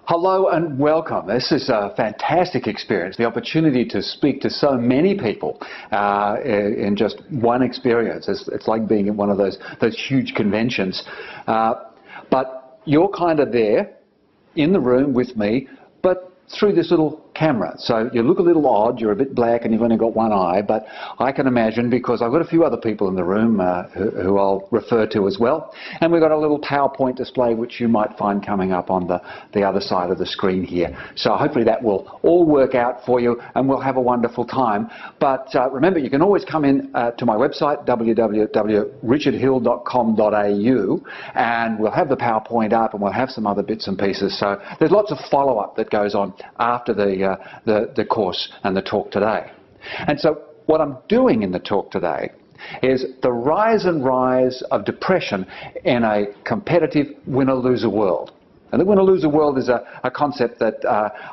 Hello and welcome. This is a fantastic experience, the opportunity to speak to so many people in just one experience. It's like being at one of those huge conventions. But you're kind of there in the room with me, but through this little camera. So you look a little odd, you're a bit black and you've only got one eye, but I can imagine, because I've got a few other people in the room who I'll refer to as well. And we've got a little PowerPoint display which you might find coming up on the other side of the screen here. So hopefully that will all work out for you and we'll have a wonderful time. But remember, you can always come in to my website, www.richardhill.com.au, and we'll have the PowerPoint up and we'll have some other bits and pieces. So there's lots of follow-up that goes on after the course and the talk today. And so what I'm doing in the talk today is the rise and rise of depression in a competitive winner-loser world. And the winner-loser world is a concept that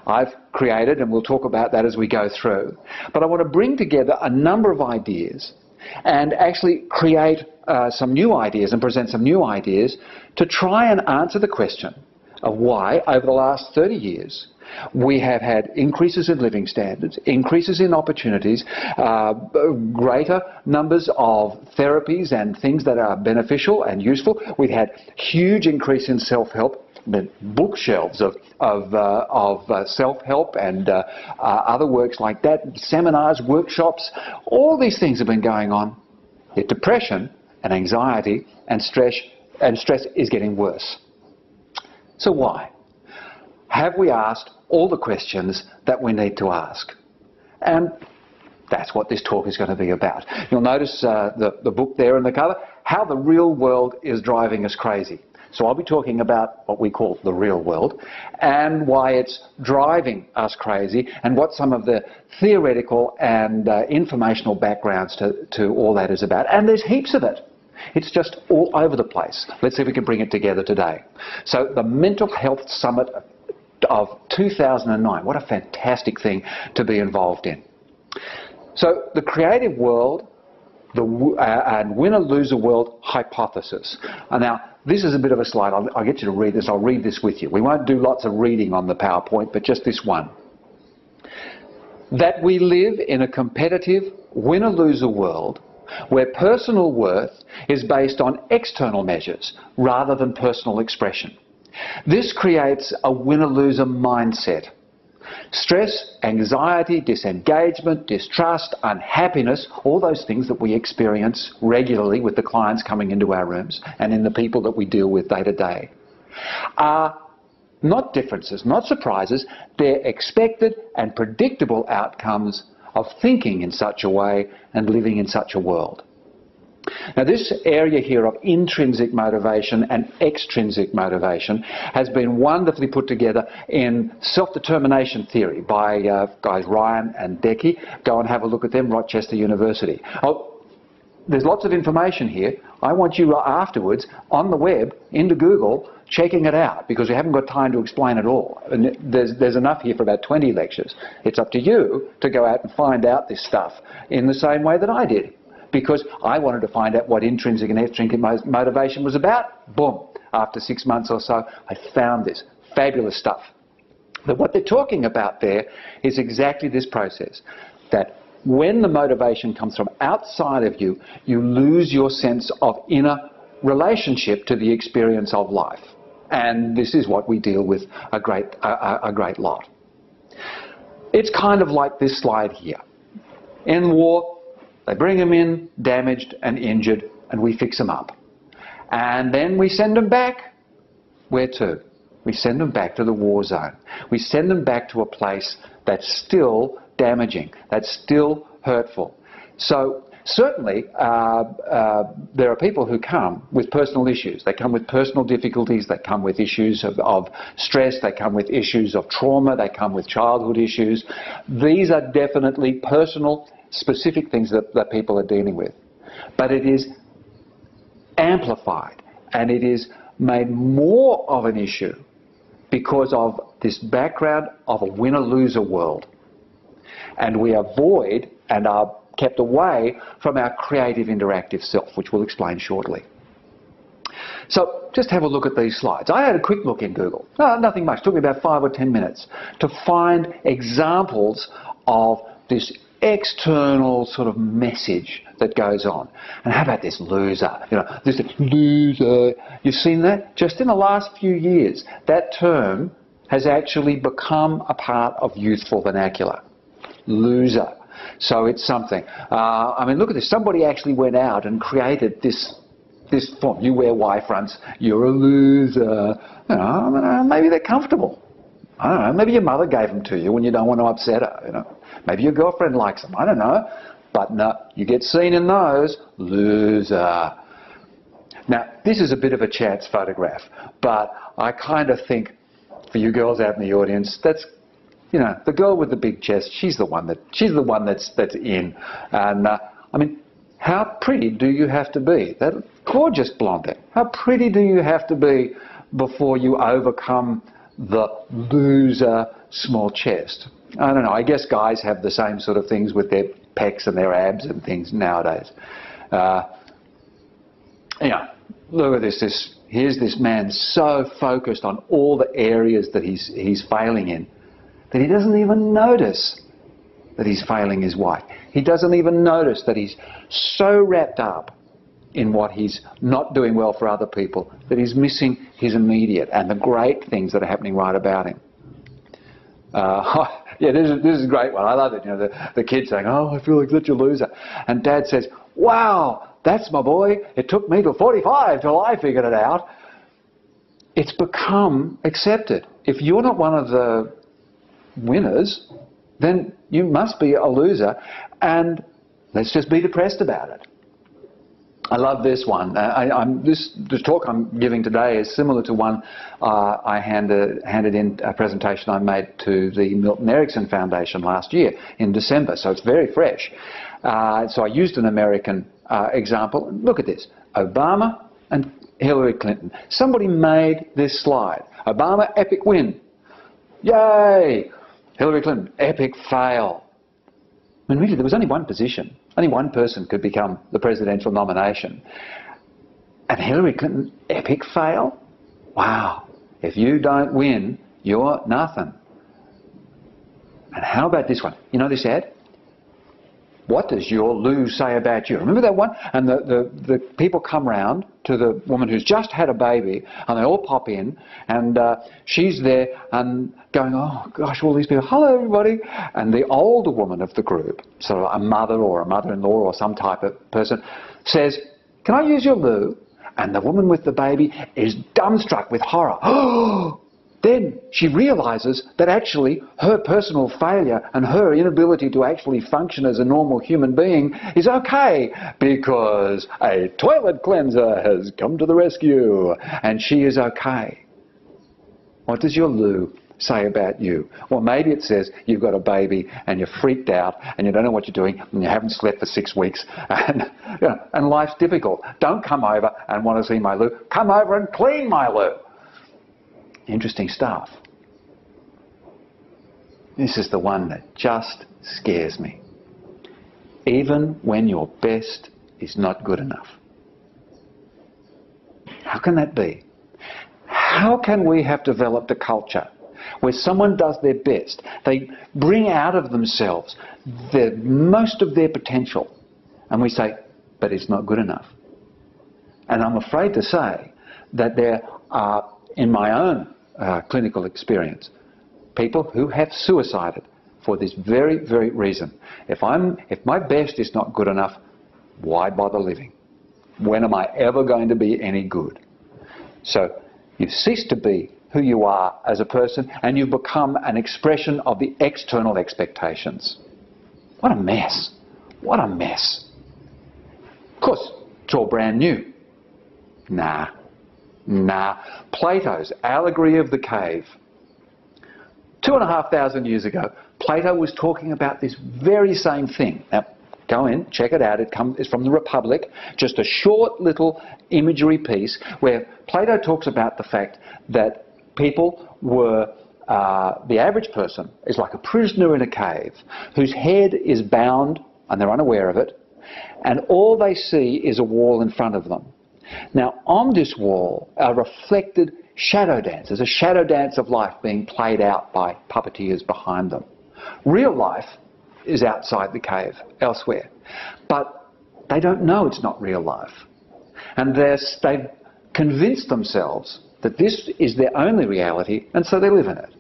I've created, and we'll talk about that as we go through. But I want to bring together a number of ideas and actually create some new ideas and present some new ideas to try and answer the question of why, over the last 30 years, we have had increases in living standards, increases in opportunities, greater numbers of therapies and things that are beneficial and useful. We've had huge increase in self-help, bookshelves of self-help and other works like that, seminars, workshops. All these things have been going on. Yet depression and anxiety and stress is getting worse. So why? Have we asked all the questions that we need to ask? And that's what this talk is going to be about. You'll notice the book there in the cover, How the Real World is Driving Us Crazy. So I'll be talking about what we call the real world and why it's driving us crazy and what some of the theoretical and informational backgrounds to all that is about. And there's heaps of it. It's just all over the place. Let's see if we can bring it together today. So the Mental Health Summit of 2009. What a fantastic thing to be involved in. So the creative world and winner-loser world hypothesis. Now, this is a bit of a slide. I'll get you to read this. I'll read this with you. We won't do lots of reading on the PowerPoint, but just this one. That we live in a competitive winner-loser world where personal worth is based on external measures rather than personal expression. This creates a winner-loser mindset. Stress, anxiety, disengagement, distrust, unhappiness, all those things that we experience regularly with the clients coming into our rooms and in the people that we deal with day to day, are not differences, not surprises. They're expected and predictable outcomes of thinking in such a way and living in such a world. Now, this area here of intrinsic motivation and extrinsic motivation has been wonderfully put together in self-determination theory by guys Ryan and Decky. Go and have a look at them, Rochester University. Oh, there's lots of information here. I want you afterwards on the web, into Google, checking it out, because we haven't got time to explain it all. And there's enough here for about 20 lectures. It's up to you to go out and find out this stuff in the same way that I did, because I wanted to find out what intrinsic and extrinsic motivation was about. Boom. After 6 months or so, I found this fabulous stuff. But what they're talking about there is exactly this process, that when the motivation comes from outside of you, you lose your sense of inner relationship to the experience of life. And this is what we deal with a great lot. It's kind of like this slide here. In war, they bring them in, damaged and injured, and we fix them up. And then we send them back. Where to? We send them back to the war zone. We send them back to a place that's still damaging, that's still hurtful. So certainly there are people who come with personal issues. They come with personal difficulties. They come with issues of stress. They come with issues of trauma. They come with childhood issues. These are definitely personal, specific things that people are dealing with. But it is amplified and it is made more of an issue because of this background of a winner-loser world. And we avoid and are kept away from our creative interactive self, which we'll explain shortly. So just have a look at these slides. I had a quick look in Google. No, nothing much. It took me about 5 or 10 minutes to find examples of this external sort of message that goes on. And how about this loser? You know, this loser. You've seen that? Just in the last few years, that term has actually become a part of youthful vernacular. Loser. So it's something. I mean, look at this. Somebody actually went out and created this form. You wear Y fronts, you're a loser. You know, maybe they're comfortable. I don't know. Maybe your mother gave them to you when you don't want to upset her. You know, maybe your girlfriend likes them. I don't know. But no, you get seen in those. Loser. Now, this is a bit of a chance photograph, but I kind of think, for you girls out in the audience, that's, you know, the girl with the big chest. She's the one that's in. And I mean, how pretty do you have to be? That gorgeous blonde. How pretty do you have to be before you overcome the loser small chest? I don't know. I guess guys have the same sort of things with their pecs and their abs and things nowadays. Yeah, look at this. Here's this man so focused on all the areas that he's failing in that he doesn't even notice that he's failing his wife. He doesn't even notice that he's so wrapped up in what he's not doing well for other people that he's missing his immediate and the great things that are happening right about him. Yeah, this is a great one. I love it. You know, the kid saying, "Oh, I feel like such a loser," and Dad says, "Wow, that's my boy. It took me till 45 till I figured it out." It's become accepted. If you're not one of the winners, then you must be a loser, and let's just be depressed about it. I love this one. This talk I'm giving today is similar to one I handed in a presentation I made to the Milton Erickson Foundation last year in December, so it's very fresh. So I used an American example. Look at this. Obama and Hillary Clinton. Somebody made this slide. Obama, epic win. Yay! Hillary Clinton, epic fail. I mean, really, there was only one position. Only one person could become the presidential nomination. And Hillary Clinton, epic fail? Wow. If you don't win, you're nothing. And how about this one? You know this ad? What does your loo say about you? Remember that one? And the people come round to the woman who's just had a baby, and they all pop in, and she's there and going, "Oh gosh, all these people, hello everybody." And the older woman of the group, sort of a mother or a mother-in-law or some type of person, says, "Can I use your loo?" And the woman with the baby is dumbstruck with horror. Then she realises that actually her personal failure and her inability to actually function as a normal human being is okay because a toilet cleanser has come to the rescue and she is okay. What does your loo say about you? Well, maybe it says you've got a baby and you're freaked out and you don't know what you're doing and you haven't slept for 6 weeks and, you know, and life's difficult. Don't come over and want to see my loo. Come over and clean my loo. Interesting stuff. This is the one that just scares me. Even when your best is not good enough. How can that be? How can we have developed a culture where someone does their best, they bring out of themselves most of their potential, and we say, but it's not good enough? And I'm afraid to say that there are, in my own clinical experience, people who have suicided for this very, very reason. If my best is not good enough, why bother living? When am I ever going to be any good? So you cease to be who you are as a person and you become an expression of the external expectations. What a mess. What a mess. Of course, it's all brand new. Nah. Plato's Allegory of the Cave. 2,500 years ago, Plato was talking about this very same thing. Now, go in, check it out. It's from the Republic, just a short little imagery piece where Plato talks about the fact that people were, the average person is like a prisoner in a cave whose head is bound and they're unaware of it, and all they see is a wall in front of them. Now, on this wall are reflected shadow dance. There's a shadow dance of life being played out by puppeteers behind them. Real life is outside the cave, elsewhere. But they don't know it's not real life. And they've convinced themselves that this is their only reality, and so they live in it.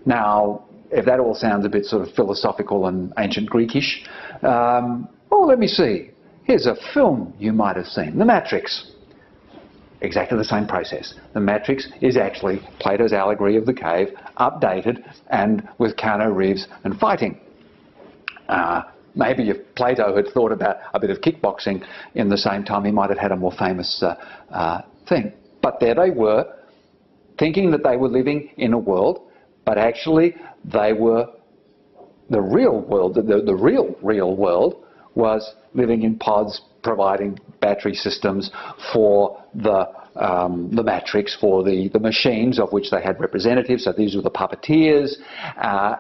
Now, if that all sounds a bit sort of philosophical and ancient Greekish, well, let me see. Here's a film you might have seen, The Matrix. Exactly the same process. The Matrix is actually Plato's Allegory of the Cave, updated and with Keanu Reeves and fighting. Maybe if Plato had thought about a bit of kickboxing in the same time, he might have had a more famous thing. But there they were, thinking that they were living in a world, but actually they were the real world. The real world was living in pods, providing battery systems for the Matrix, for the machines of which they had representatives. So these were the puppeteers,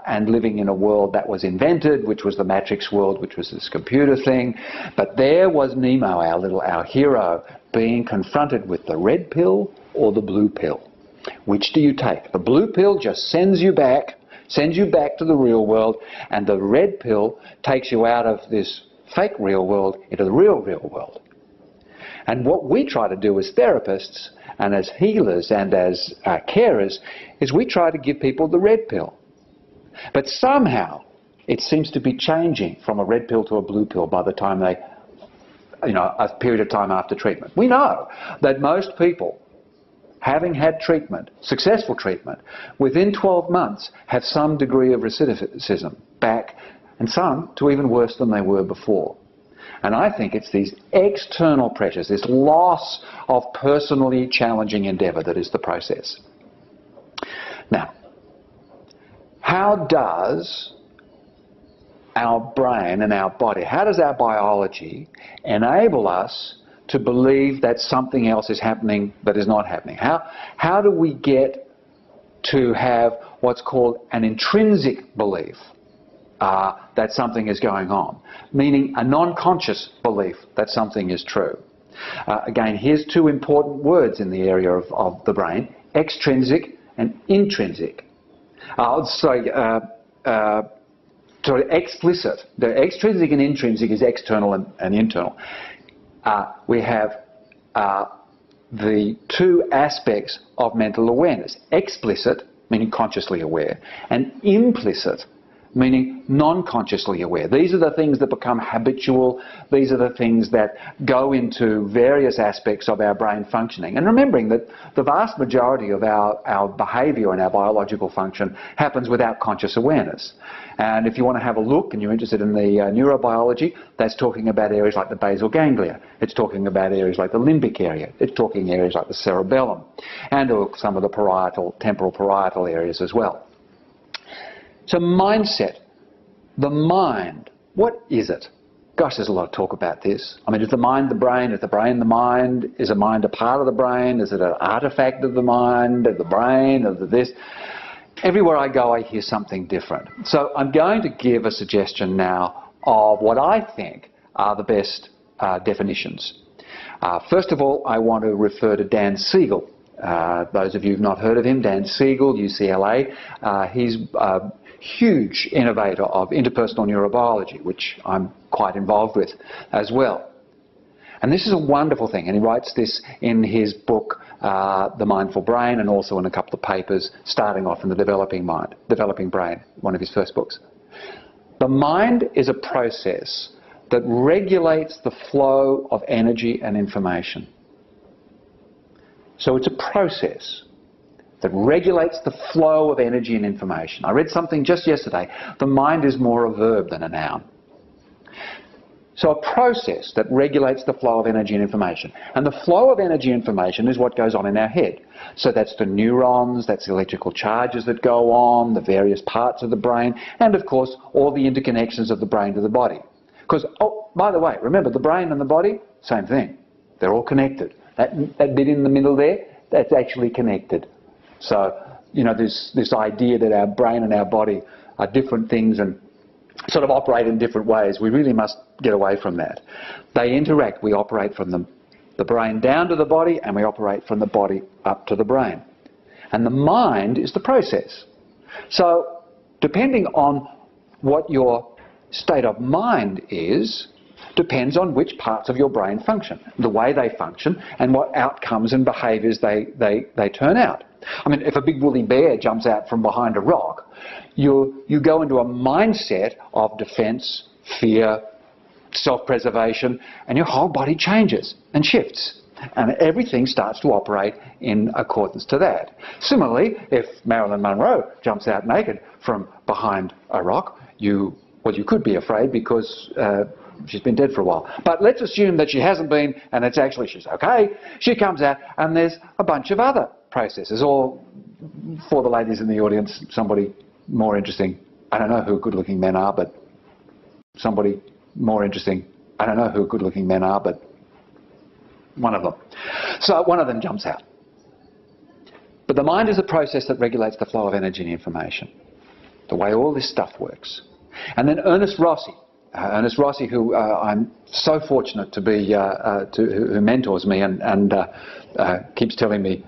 and living in a world that was invented, which was the Matrix world, which was this computer thing. But there was Nemo, our hero, being confronted with the red pill or the blue pill. Which do you take? The blue pill just sends you back to the real world, and the red pill takes you out of this fake real world into the real world. And what we try to do as therapists and as healers and as carers is we try to give people the red pill. But somehow it seems to be changing from a red pill to a blue pill by the time they, a period of time after treatment. We know that most people, having had treatment, successful treatment, within 12 months have some degree of recidivism back, and some to even worse than they were before. And I think it's these external pressures, this loss of personally challenging endeavour that is the process. Now, how does our brain and our body, how does our biology enable us to believe that something else is happening that is not happening? How do we get to have what's called an intrinsic belief that something is going on, meaning a non-conscious belief that something is true? Again, here's two important words in the area of the brain: extrinsic and intrinsic. Explicit. The extrinsic and intrinsic is external and internal. We have the two aspects of mental awareness: explicit, meaning consciously aware, and implicit, meaning non-consciously aware. These are the things that become habitual. These are the things that go into various aspects of our brain functioning. And remembering that the vast majority of our behaviour and our biological function happens without conscious awareness. And if you want to have a look and you're interested in the neurobiology, that's talking about areas like the basal ganglia. It's talking about areas like the limbic area. It's talking areas like the cerebellum, and some of the temporal parietal areas as well. So mindset, the mind, what is it? Gosh, there's a lot of talk about this. I mean, is the mind the brain? Is the brain the mind? Is the mind a part of the brain? Is it an artefact of the mind, of the brain, of the this? Everywhere I go, I hear something different. So I'm going to give a suggestion now of what I think are the best definitions. First of all, I want to refer to Dan Siegel. Those of you who've not heard of him, Dan Siegel, UCLA, he's a huge innovator of interpersonal neurobiology, which I'm quite involved with as well. And this is a wonderful thing, and he writes this in his book, The Mindful Brain, and also in a couple of papers starting off in The Developing Brain, one of his first books. The mind is a process that regulates the flow of energy and information. So it's a process that regulates the flow of energy and information. I read something just yesterday. The mind is more a verb than a noun. So a process that regulates the flow of energy and information. And the flow of energy and information is what goes on in our head. So that's the neurons, that's the electrical charges that go on, the various parts of the brain, and of course all the interconnections of the brain to the body. Because, oh, by the way, remember the brain and the body, same thing. They're all connected. That bit in the middle there, that's actually connected. So, this idea that our brain and our body are different things and sort of operate in different ways, we really must get away from that. They interact, we operate from them the brain down to the body, and we operate from the body up to the brain. And the mind is the process. So depending on what your state of mind is, depends on which parts of your brain function, the way they function, and what outcomes and behaviours they turn out. I mean, if a big woolly bear jumps out from behind a rock, you go into a mindset of defence, fear, self-preservation, and your whole body changes and shifts. And everything starts to operate in accordance to that. Similarly, if Marilyn Monroe jumps out naked from behind a rock, you could be afraid because she's been dead for a while. But let's assume that she hasn't been, and it's actually she's okay. She comes out, and there's a bunch of other processes. Or, for the ladies in the audience, somebody more interesting. I don't know who good-looking men are, but somebody more interesting. I don't know who good-looking men are, but one of them. So one of them jumps out. But the mind is a process that regulates the flow of energy and information, the way all this stuff works. And then Ernest Rossi, who I'm so fortunate to be, who mentors me and keeps telling me,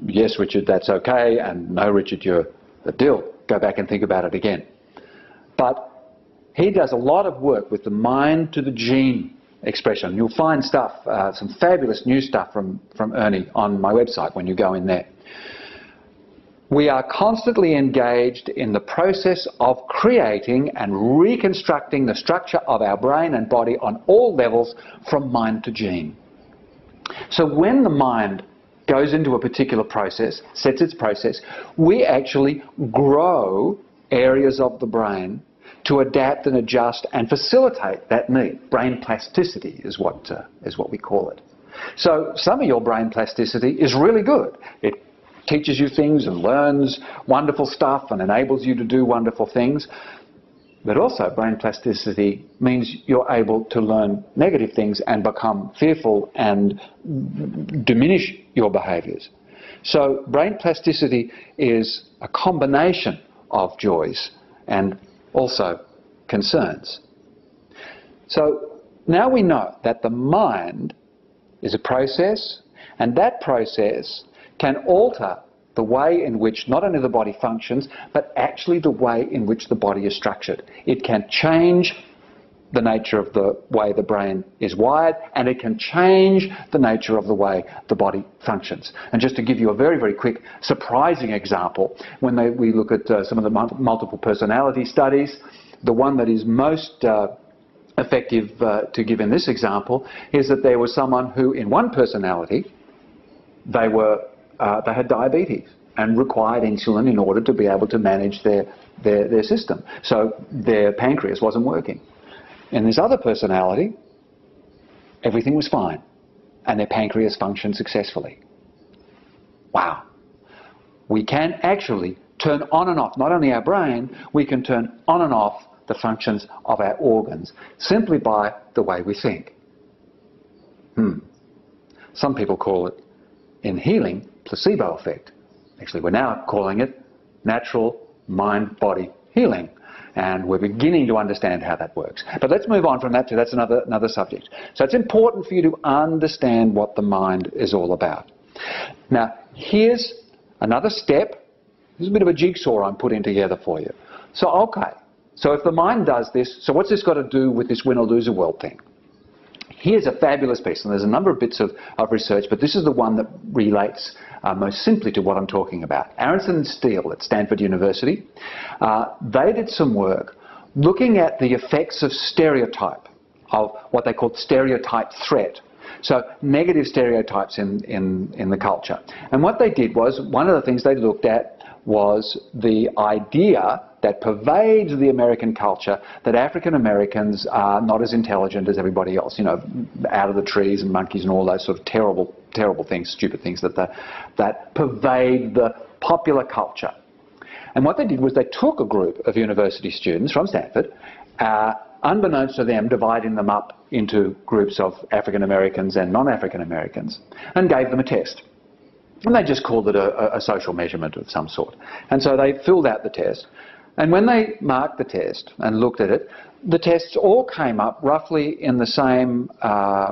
yes, Richard, that's okay, and no, Richard, you're the deal. Go back and think about it again. But he does a lot of work with the mind to the gene expression. You'll find stuff, some fabulous new stuff from Ernie on my website when you go in there. We are constantly engaged in the process of creating and reconstructing the structure of our brain and body on all levels from mind to gene. So when the mind goes into a particular process, sets its process, we actually grow areas of the brain to adapt and adjust and facilitate that need. Brain plasticity is what we call it. So some of your brain plasticity is really good. It teaches you things and learns wonderful stuff and enables you to do wonderful things. But also brain plasticity means you're able to learn negative things and become fearful and diminish your behaviours. So brain plasticity is a combination of joys and also concerns. So now we know that the mind is a process, and that process can alter the way in which not only the body functions, but actually the way in which the body is structured. It can change the nature of the way the brain is wired, and it can change the nature of the way the body functions. And just to give you a very, very quick, surprising example, when we look at some of the multiple personality studies, the one that is most effective to give in this example is that there was someone who, in one personality, they had diabetes and required insulin in order to be able to manage their system. So their pancreas wasn't working. In this other personality, everything was fine, and their pancreas functioned successfully. Wow. We can actually turn on and off, not only our brain, we can turn on and off the functions of our organs simply by the way we think. Some people call it, in healing, placebo effect. Actually, we're now calling it natural mind-body healing. And we're beginning to understand how that works. But let's move on from that to that's another subject. So it's important for you to understand what the mind is all about. Now, here's another step. This is a bit of a jigsaw I'm putting together for you. So, okay. So if the mind does this, so what's this got to do with this win or lose a world thing? Here's a fabulous piece, and there's a number of bits of research, but this is the one that relates most simply to what I'm talking about. Aronson and Steele at Stanford University, they did some work looking at the effects of stereotype, of what they called stereotype threat. So negative stereotypes in the culture. And what they did was, one of the things they looked at was the idea that pervades the American culture that African Americans are not as intelligent as everybody else, you know, out of the trees and monkeys and all those sort of terrible, terrible things, stupid things that pervade the popular culture. And what they did was they took a group of university students from Stanford, unbeknownst to them, dividing them up into groups of African Americans and non-African Americans, and gave them a test. And they just called it a social measurement of some sort. And so they filled out the test. And when they marked the test and looked at it, the tests all came up roughly in the same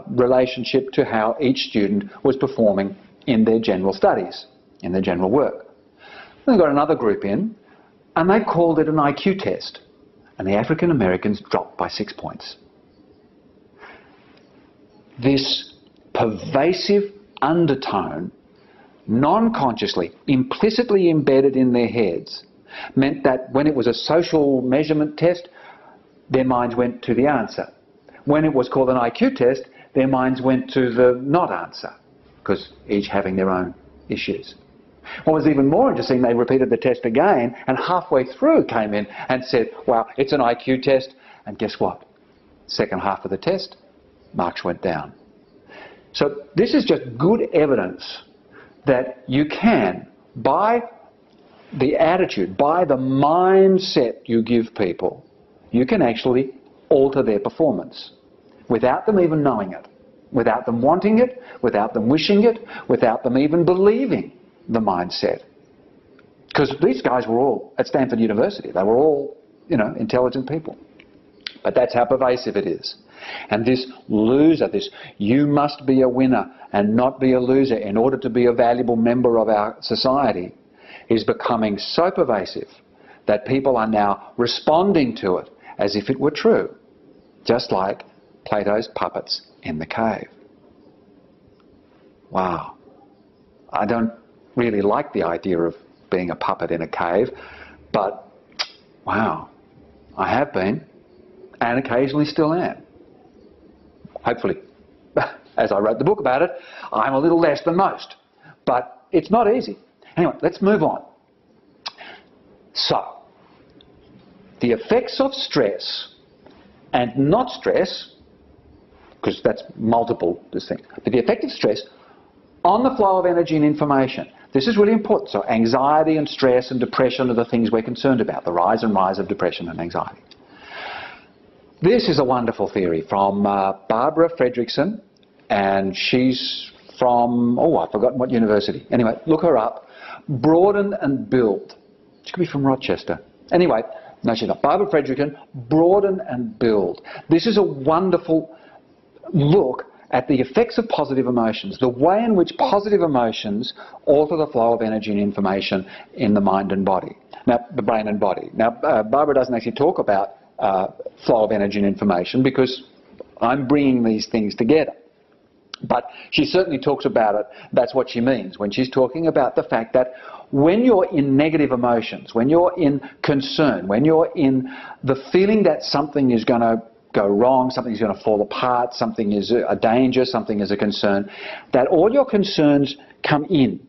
relationship to how each student was performing in their general studies, in their general work. Then they got another group in, and they called it an IQ test. And the African Americans dropped by 6 points. This pervasive undertone, non-consciously, implicitly embedded in their heads, meant that when it was a social measurement test, their minds went to the answer. When it was called an IQ test, their minds went to the not answer, because each having their own issues. What was even more interesting, they repeated the test again, and halfway through came in and said, wow, it's an IQ test, and guess what? Second half of the test, marks went down. So this is just good evidence that you can, by the attitude, by the mindset you give people, you can actually alter their performance without them even knowing it, without them wanting it, without them wishing it, without them even believing the mindset. Because these guys were all at Stanford University. They were all, you know, intelligent people. But that's how pervasive it is. And this loser, this you must be a winner and not be a loser in order to be a valuable member of our society, is becoming so pervasive that people are now responding to it as if it were true, just like Plato's puppets in the cave. Wow. I don't really like the idea of being a puppet in a cave, but wow, I have been, and occasionally still am. Hopefully, as I wrote the book about it, I'm a little less than most, but it's not easy. Anyway, let's move on. So, the effects of stress and not stress, because that's multiple, this thing, but the effect of stress on the flow of energy and information. This is really important. So anxiety and stress and depression are the things we're concerned about, the rise and rise of depression and anxiety. This is a wonderful theory from Barbara Fredrickson, and she's from, oh, I've forgotten what university. Anyway, look her up. Broaden and Build. She could be from Rochester. Anyway, no, she's not. Barbara Fredrickson, Broaden and Build. This is a wonderful look at the effects of positive emotions, the way in which positive emotions alter the flow of energy and information in the mind and body. Now, the brain and body. Now, Barbara doesn't actually talk about flow of energy and information because I'm bringing these things together. But she certainly talks about it. That's what she means when she's talking about the fact that when you're in negative emotions, when you're in concern, when you're in the feeling that something is going to go wrong, something's going to fall apart, something is a danger, something is a concern, that all your concerns come in.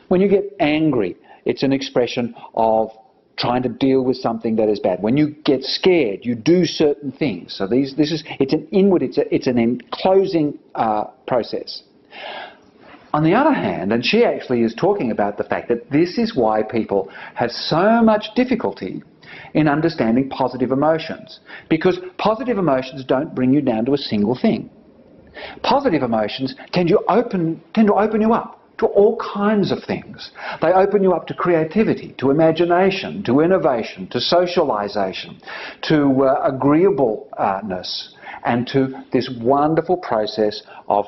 When you get angry, it's an expression of trying to deal with something that is bad. When you get scared, you do certain things. So it's an inward, it's an enclosing process. On the other hand, and she actually is talking about the fact that this is why people have so much difficulty in understanding positive emotions, because positive emotions don't bring you down to a single thing. Positive emotions tend to open you up to all kinds of things. They open you up to creativity, to imagination, to innovation, to socialization, to agreeableness, and to this wonderful process of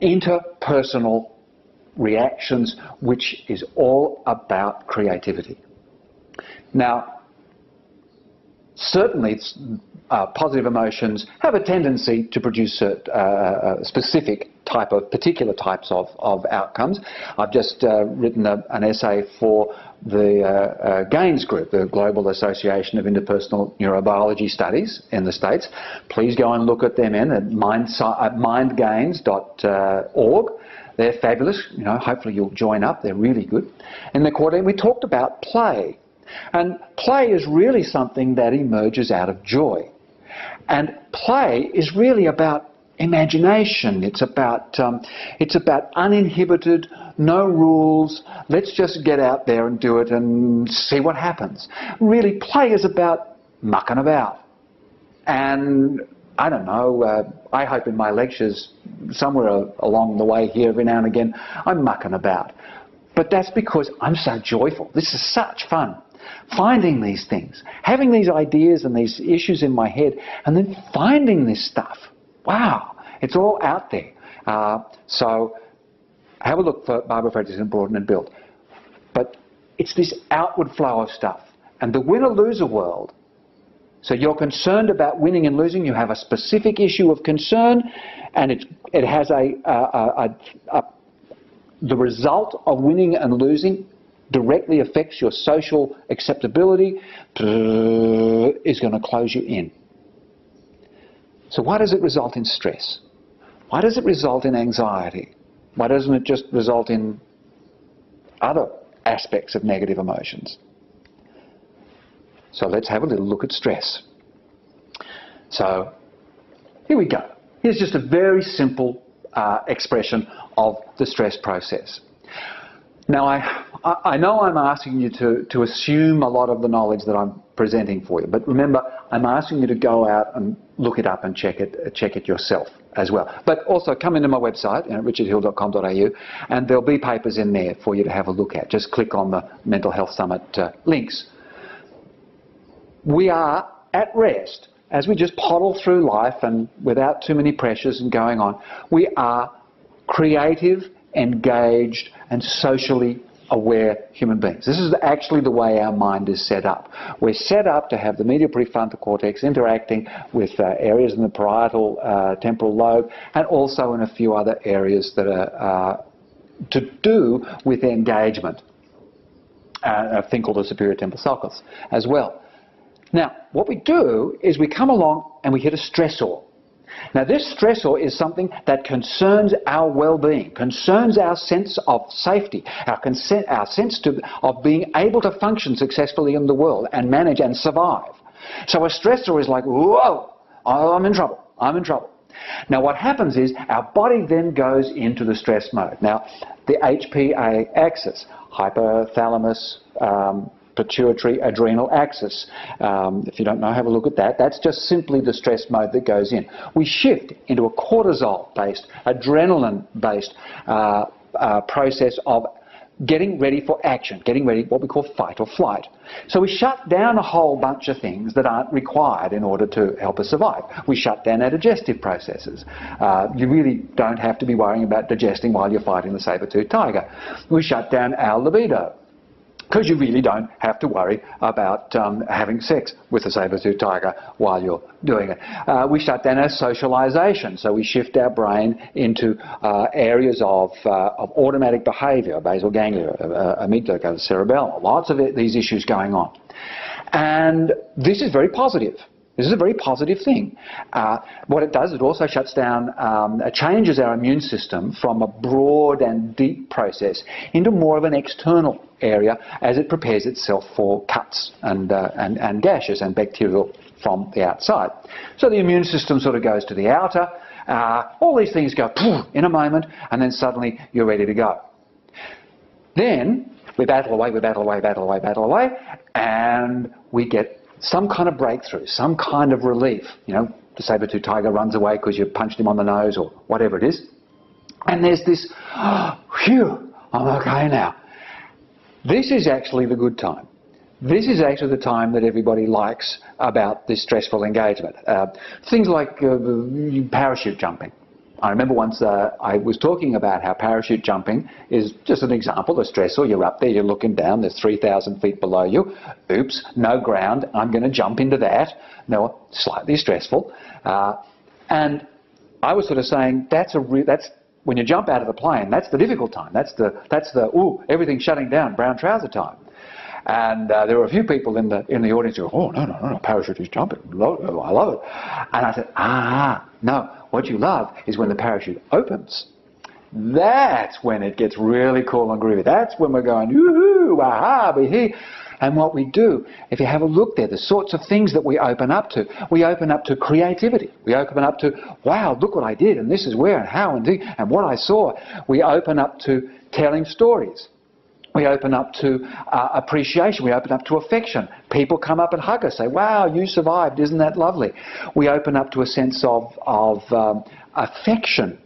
interpersonal reactions, which is all about creativity. Now, certainly positive emotions have a tendency to produce particular types of outcomes. I've just written an essay for the GAINS group, the Global Association of Interpersonal Neurobiology Studies in the States. Please go and look at them at mindgains.org. They're fabulous. You know, hopefully you'll join up. They're really good. In the quarter, we talked about play. And play is really something that emerges out of joy. And play is really about imagination. It's about uninhibited, no rules. Let's just get out there and do it and see what happens. Really, play is about mucking about. And I don't know, I hope in my lectures, somewhere along the way here, every now and again, I'm mucking about. But that's because I'm so joyful. This is such fun. finding these things, having these ideas and these issues in my head, and then finding this stuff. Wow, it's all out there. So have a look for Barbara Fredrickson, Broaden and Build. But it's this outward flow of stuff. And the winner-loser world, so you're concerned about winning and losing, you have a specific issue of concern, and it has the result of winning and losing directly affects your social acceptability, is going to close you in. So why does it result in stress? Why does it result in anxiety? Why doesn't it just result in other aspects of negative emotions? So let's have a little look at stress. So here we go. Here's just a very simple expression of the stress process. Now I know I'm asking you to assume a lot of the knowledge that I'm presenting for you, but remember, I'm asking you to go out and look it up and check it yourself as well. But also come into my website, richardhill.com.au, and there'll be papers in there for you to have a look at. Just click on the Mental Health Summit links. We are at rest, as we just poddle through life and without too many pressures and going on, we are creative, engaged and socially aware human beings. This is actually the way our mind is set up. We're set up to have the medial prefrontal cortex interacting with areas in the parietal temporal lobe, and also in a few other areas that are to do with engagement, a thing called the superior temporal sulcus as well. Now, what we do is we come along and we hit a stressor. Now, this stressor is something that concerns our well-being, concerns our sense of safety, our sense of being able to function successfully in the world and manage and survive. So a stressor is like, whoa, I'm in trouble, I'm in trouble. Now, what happens is our body then goes into the stress mode. Now, the HPA axis, hypothalamus, pituitary adrenal axis. If you don't know, have a look at that. That's just simply the stress mode that goes in. We shift into a cortisol-based, adrenaline-based process of getting ready for action, getting ready, what we call fight or flight. So we shut down a whole bunch of things that aren't required in order to help us survive. We shut down our digestive processes. You really don't have to be worrying about digesting while you're fighting the saber-toothed tiger. We shut down our libido, because you really don't have to worry about having sex with the saber-toothed tiger while you're doing it. We shut down our socialisation, so we shift our brain into areas of automatic behaviour, basal ganglia, amygdala, cerebellum, lots of these issues going on. And this is very positive. This is a very positive thing. What it does, it also shuts down, changes our immune system from a broad and deep process into more of an external area as it prepares itself for cuts and gashes and bacterial from the outside. So the immune system sort of goes to the outer. All these things go poof in a moment, and then suddenly you're ready to go. Then we battle away, we battle away, battle away, battle away, and we get some kind of breakthrough, some kind of relief. You know, the saber-toothed tiger runs away because you punched him on the nose or whatever it is. And there's this, phew, I'm okay now. This is actually the good time. This is actually the time that everybody likes about this stressful engagement. Things like parachute jumping. I remember once I was talking about how parachute jumping is just an example, a stressor. You're up there, you're looking down, there's 3,000 feet below you. Oops, no ground, I'm going to jump into that. No, slightly stressful. And I was sort of saying that's when you jump out of the plane, that's the difficult time. That's the ooh, everything's shutting down, brown trouser time. And there were a few people in the audience who go, oh, no, parachute is jumping. I love it. And I said, no, what you love is when the parachute opens. That's when it gets really cool and groovy. That's when we're going, ooh, aha, we're here. And what we do, if you have a look there, the sorts of things that we open up to creativity. We open up to, wow, look what I did, and this is where and how and what I saw. We open up to telling stories. We open up to appreciation. We open up to affection. People come up and hug us, say, wow, you survived, isn't that lovely? We open up to a sense of affection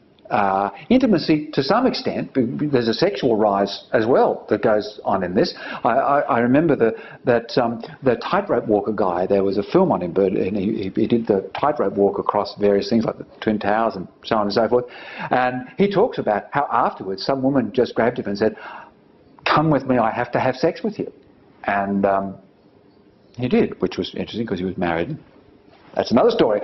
intimacy to some extent. There's a sexual rise as well that goes on in this. I remember the tightrope walker guy. There was a film on him, and he did the tightrope walk across various things like the Twin Towers and so on and so forth. And he talks about how afterwards some woman just grabbed him and said, "Come with me, I have to have sex with you." And he did, which was interesting because he was married. That's another story.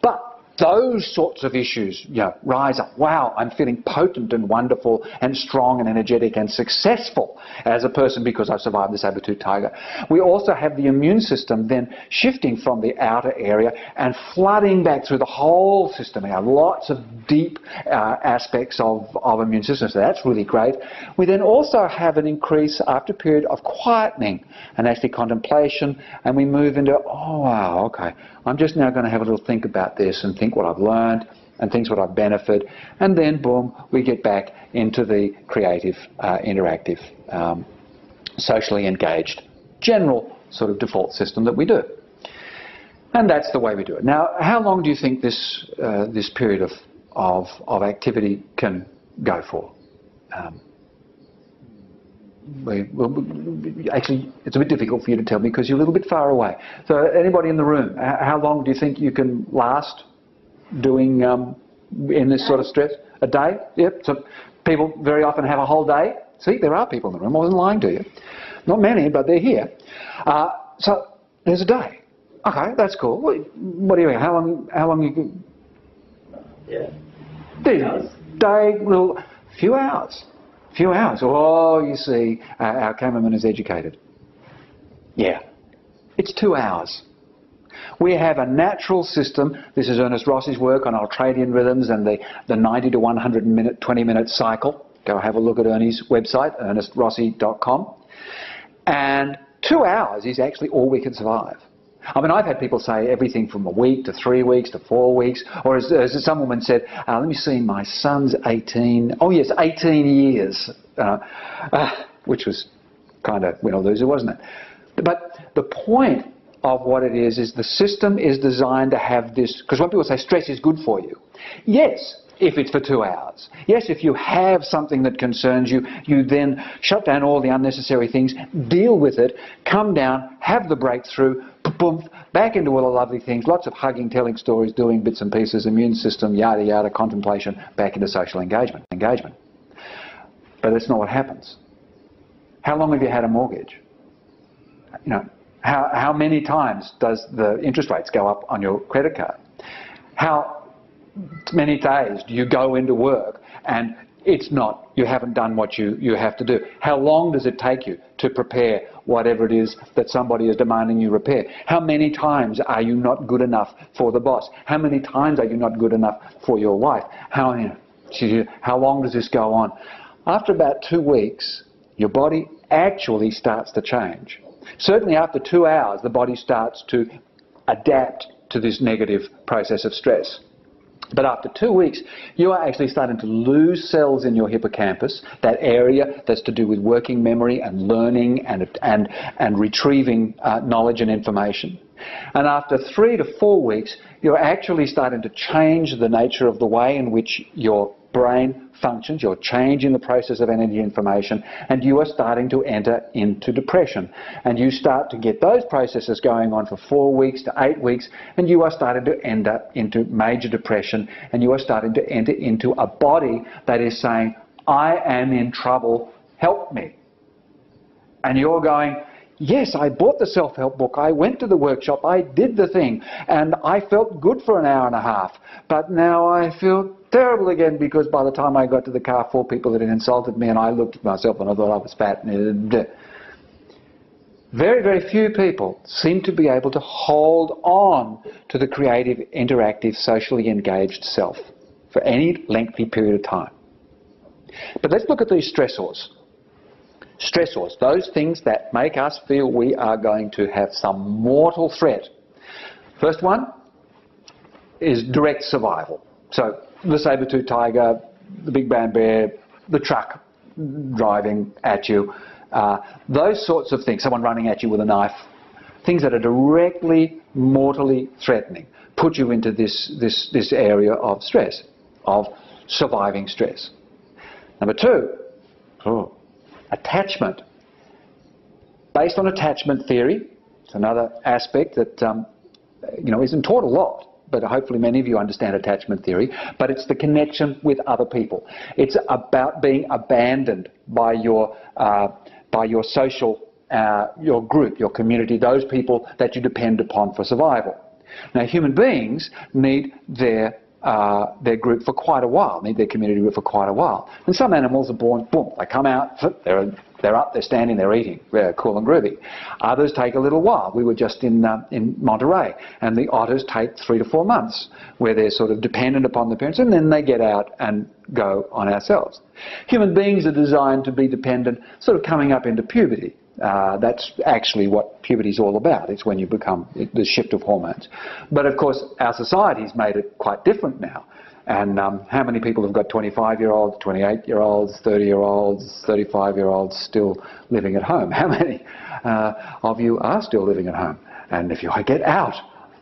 But those sorts of issues, rise up. Wow, I'm feeling potent and wonderful and strong and energetic and successful as a person because I've survived the saber-tooth tiger. We also have the immune system then shifting from the outer area and flooding back through the whole system. We have lots of deep aspects of immune system, so that's really great. We then also have an increase after a period of quietening and actually contemplation, and we move into, oh wow, okay, I'm just now going to have a little think about this and think what I've learned and think what I've benefited, and then boom, we get back into the creative, interactive, socially engaged, general sort of default system that we do. And that's the way we do it. Now, how long do you think this this period of activity can go for? Actually, it's a bit difficult for you to tell me because you're a little bit far away. So anybody in the room, how long do you think you can last doing in this sort of stress? A day? Yep. So people very often have a whole day. See, there are people in the room. I wasn't lying to you. Not many, but they're here. So there's a day. Okay, that's cool. What do you mean? How long you can? Yeah. Day, little, few hours. Few hours. Oh, you see, our cameraman is educated. Yeah. It's 2 hours. We have a natural system. This is Ernest Rossi's work on ultradian rhythms and the 90 to 100 20-minute cycle. Go have a look at Ernie's website, ernestrossi.com. And 2 hours is actually all we can survive. I mean, I've had people say everything from a week to 3 weeks to 4 weeks, or as some woman said, let me see, my son's 18, oh yes, 18 years, which was kind of win or loser, wasn't it? But the point of what it is the system is designed to have this, because when people say stress is good for you, yes, if it's for 2 hours. Yes, if you have something that concerns you, you then shut down all the unnecessary things, deal with it, come down, have the breakthrough, boom, back into all the lovely things, lots of hugging, telling stories, doing bits and pieces, immune system, yada yada, contemplation, back into social engagement. But that's not what happens. How long have you had a mortgage? You know, how many times does the interest rates go up on your credit card? How many days do you go into work and it's not, you haven't done what you have to do? How long does it take you to prepare whatever it is that somebody is demanding you repair? How many times are you not good enough for the boss? How many times are you not good enough for your wife? How long does this go on? After about 2 weeks, your body actually starts to change. Certainly after 2 hours, the body starts to adapt to this negative process of stress. But after 2 weeks, you are actually starting to lose cells in your hippocampus, that area that's to do with working memory and learning and retrieving knowledge and information. And after 3 to 4 weeks, you're actually starting to change the nature of the way in which your brain functions. You're changing the process of energy information, and you are starting to enter into depression. And you start to get those processes going on for 4 weeks to 8 weeks, and you are starting to enter into major depression, and you are starting to enter into a body that is saying, I am in trouble, help me. And you're going, yes, I bought the self-help book, I went to the workshop, I did the thing, and I felt good for an hour and a half. But now I feel terrible again because by the time I got to the car, 4 people had insulted me and I looked at myself and I thought I was fat. Very, very few people seem to be able to hold on to the creative, interactive, socially engaged self for any lengthy period of time. But let's look at these stressors. Stressors, those things that make us feel we are going to have some mortal threat. First one is direct survival. So the saber-tooth tiger, the big brown bear, the truck driving at you, those sorts of things, someone running at you with a knife, things that are directly mortally threatening, put you into this area of stress, of surviving stress. Number two, attachment. Based on attachment theory, it's another aspect that isn't taught a lot, but hopefully many of you understand attachment theory. But it's the connection with other people. It's about being abandoned by your social, your group, your community, those people that you depend upon for survival. Now, human beings need their group for quite a while, need their community group for quite a while. And some animals are born, boom, they come out, they're up, they're standing, they're eating, they're cool and groovy. Others take a little while. We were just in Monterey, and the otters take 3 to 4 months, where they're sort of dependent upon the parents, and then they get out and go on ourselves. Human beings are designed to be dependent, sort of coming up into puberty. That's actually what puberty is all about. It's when you become the shift of hormones. But of course, our society's made it quite different now. And how many people have got 25-year-olds, 28-year-olds, 30-year-olds, 35-year-olds still living at home? How many of you are still living at home? And if you get out,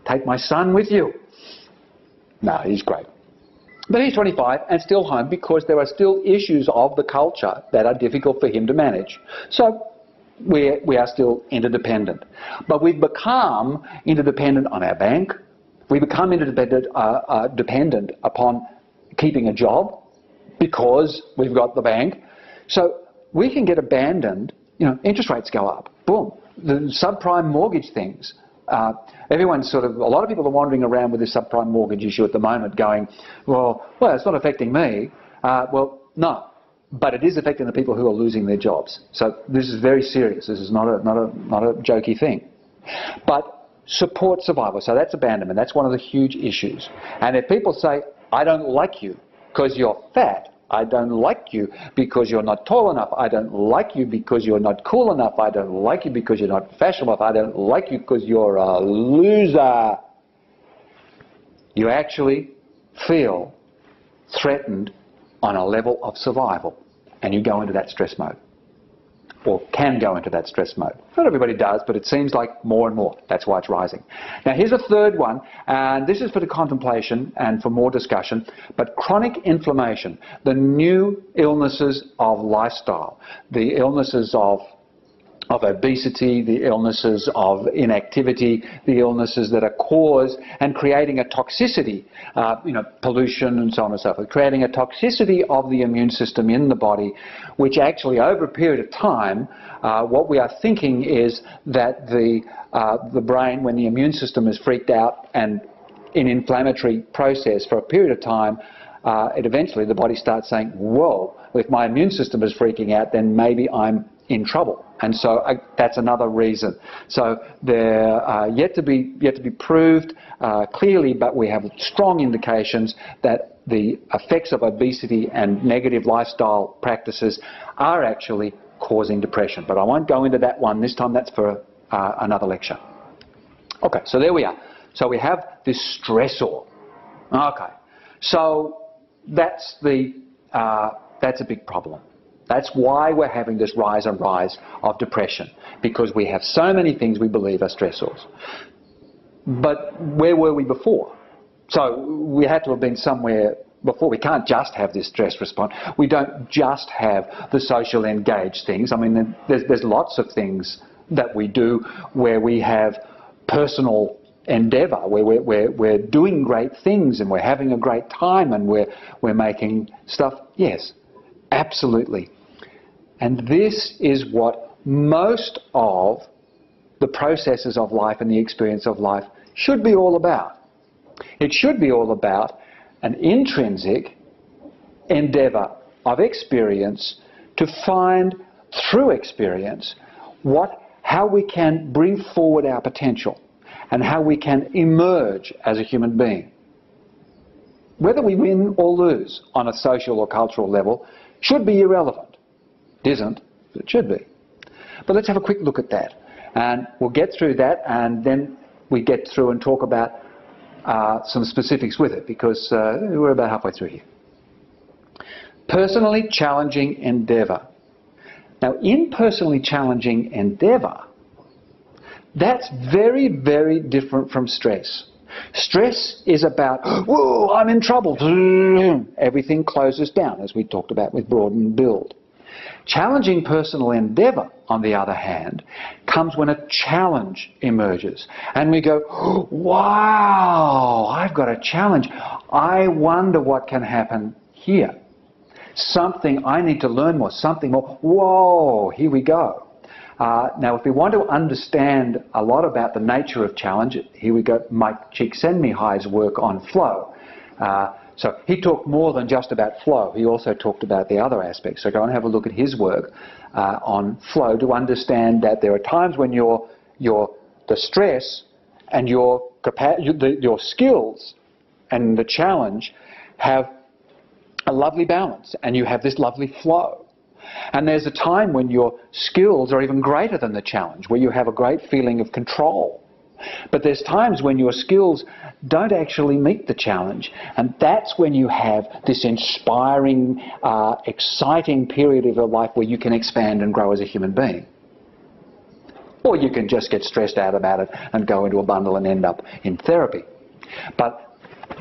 take my son with you. No, he's great. But he's 25 and still home because there are still issues of the culture that are difficult for him to manage. So we are still interdependent. But we've become interdependent on our bank. We become interdependent dependent upon keeping a job because we've got the bank. So we can get abandoned. Interest rates go up. Boom. The subprime mortgage things. A lot of people are wandering around with this subprime mortgage issue at the moment going, well, it's not affecting me. Well, no. But it is affecting the people who are losing their jobs. So this is very serious. This is not a jokey thing. But support survival. So that's abandonment. That's one of the huge issues. And if people say, I don't like you because you're fat, I don't like you because you're not tall enough, I don't like you because you're not cool enough, I don't like you because you're not fashionable enough, I don't like you because you're a loser, you actually feel threatened on a level of survival, and you go into that stress mode, or can go into that stress mode. Not everybody does, but it seems like more and more. That's why it's rising. Now here's a third one, and this is for the contemplation and for more discussion, but chronic inflammation, the new illnesses of lifestyle, the illnesses of obesity, the illnesses of inactivity, the illnesses that are caused and creating a toxicity, pollution and so on and so forth, creating a toxicity of the immune system in the body, which actually over a period of time, what we are thinking is that the brain, when the immune system is freaked out and in inflammatory process for a period of time, eventually the body starts saying, whoa, if my immune system is freaking out, then maybe I'm in trouble. And so that's another reason. So they're yet to be proved clearly, but we have strong indications that the effects of obesity and negative lifestyle practices are actually causing depression. But I won't go into that one this time. That's for another lecture. Okay, so there we are. So we have this stressor. Okay, so that's a big problem. That's why we're having this rise and rise of depression, because we have so many things we believe are stressors. But where were we before? So we had to have been somewhere before. We can't just have this stress response. We don't just have the social engaged things. I mean, there's lots of things that we do where we have personal endeavour, where we're doing great things and we're having a great time and we're making stuff. Yes, absolutely. And this is what most of the processes of life and the experience of life should be all about. It should be all about an intrinsic endeavour of experience to find through experience how we can bring forward our potential and how we can emerge as a human being. Whether we win or lose on a social or cultural level should be irrelevant. It isn't, but it should be. But let's have a quick look at that. And we'll get through that, and then we get through and talk about some specifics with it, because we're about halfway through here. Personally challenging endeavour. Now, in personally challenging endeavour, that's very, very different from stress. Stress is about, whoa, I'm in trouble. Everything closes down, as we talked about with broaden and build. Challenging personal endeavour, on the other hand, comes when a challenge emerges. And we go, wow, I've got a challenge. I wonder what can happen here. Something, I need to learn more, something more. Whoa, here we go. Now, if we want to understand a lot about the nature of challenge, here we go, Mike Csikszentmihalyi's work on flow. So he talked more than just about flow. He also talked about the other aspects. So go and have a look at his work on flow to understand that there are times when the stress and your skills and the challenge have a lovely balance, and you have this lovely flow. And there's a time when your skills are even greater than the challenge, where you have a great feeling of control. But there's times when your skills don't actually meet the challenge, and that's when you have this inspiring, exciting period of your life where you can expand and grow as a human being. Or you can just get stressed out about it and go into a bundle and end up in therapy. But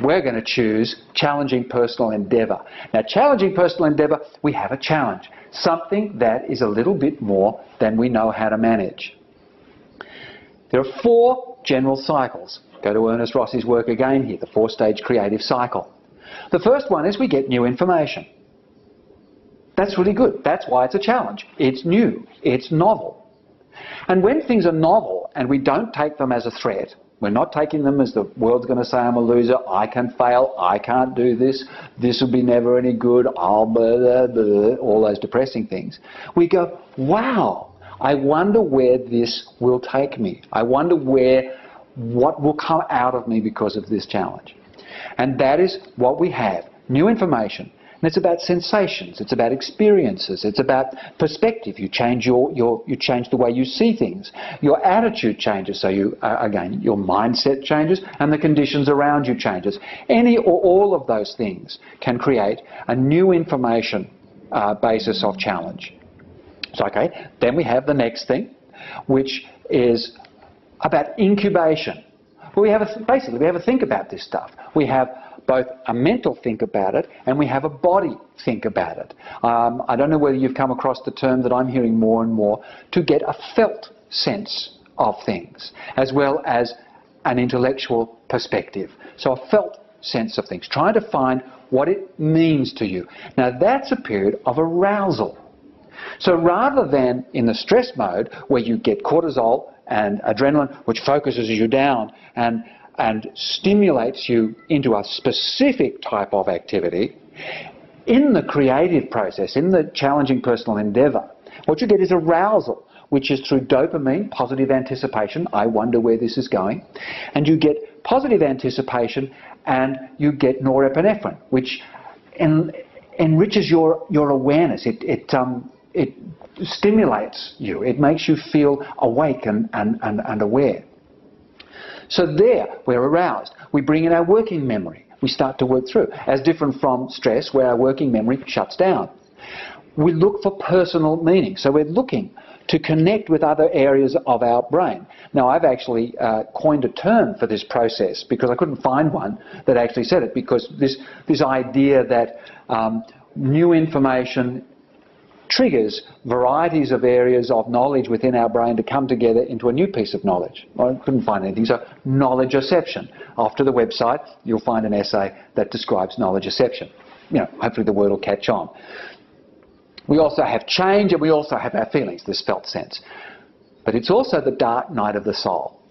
we're going to choose challenging personal endeavour. Now, challenging personal endeavour, we have a challenge. Something that is a little bit more than we know how to manage. There are 4 general cycles. Go to Ernest Rossi's work again here, the 4-stage creative cycle. The first one is we get new information. That's really good. That's why it's a challenge. It's new. It's novel. And when things are novel and we don't take them as a threat, we're not taking them as the world's going to say I'm a loser, I can fail, I can't do this, this will be never any good, I'll blah, blah, blah, all those depressing things. We go, wow, I wonder where this will take me. I wonder what will come out of me because of this challenge. And that is what we have, new information. And it's about sensations, it's about experiences, it's about perspective. You change you change the way you see things. Your attitude changes, so again, your mindset changes and the conditions around you changes. Any or all of those things can create a new information basis of challenge. So, okay, then we have the next thing, which is about incubation. Well, basically we have a think about this stuff. We have both a mental think about it and we have a body think about it. I don't know whether you've come across the term that I'm hearing more and more, to get a felt sense of things as well as an intellectual perspective. So a felt sense of things, trying to find what it means to you. Now that's a period of arousal. So rather than in the stress mode where you get cortisol and adrenaline, which focuses you down and stimulates you into a specific type of activity, in the creative process, in the challenging personal endeavour, what you get is arousal, which is through dopamine, positive anticipation, I wonder where this is going, and you get positive anticipation and you get norepinephrine, which enriches your awareness. It stimulates you. It makes you feel awake and aware. So there, we're aroused. We bring in our working memory. We start to work through, as different from stress, where our working memory shuts down. We look for personal meaning. So we're looking to connect with other areas of our brain. Now, I've actually coined a term for this process because I couldn't find one that actually said it, because this idea that new information triggers varieties of areas of knowledge within our brain to come together into a new piece of knowledge. I couldn't find anything. So knowledgeception. After the website, you'll find an essay that describes knowledgeception. You know, hopefully the word will catch on. We also have change and we also have our feelings, this felt sense. But it's also the dark night of the soul.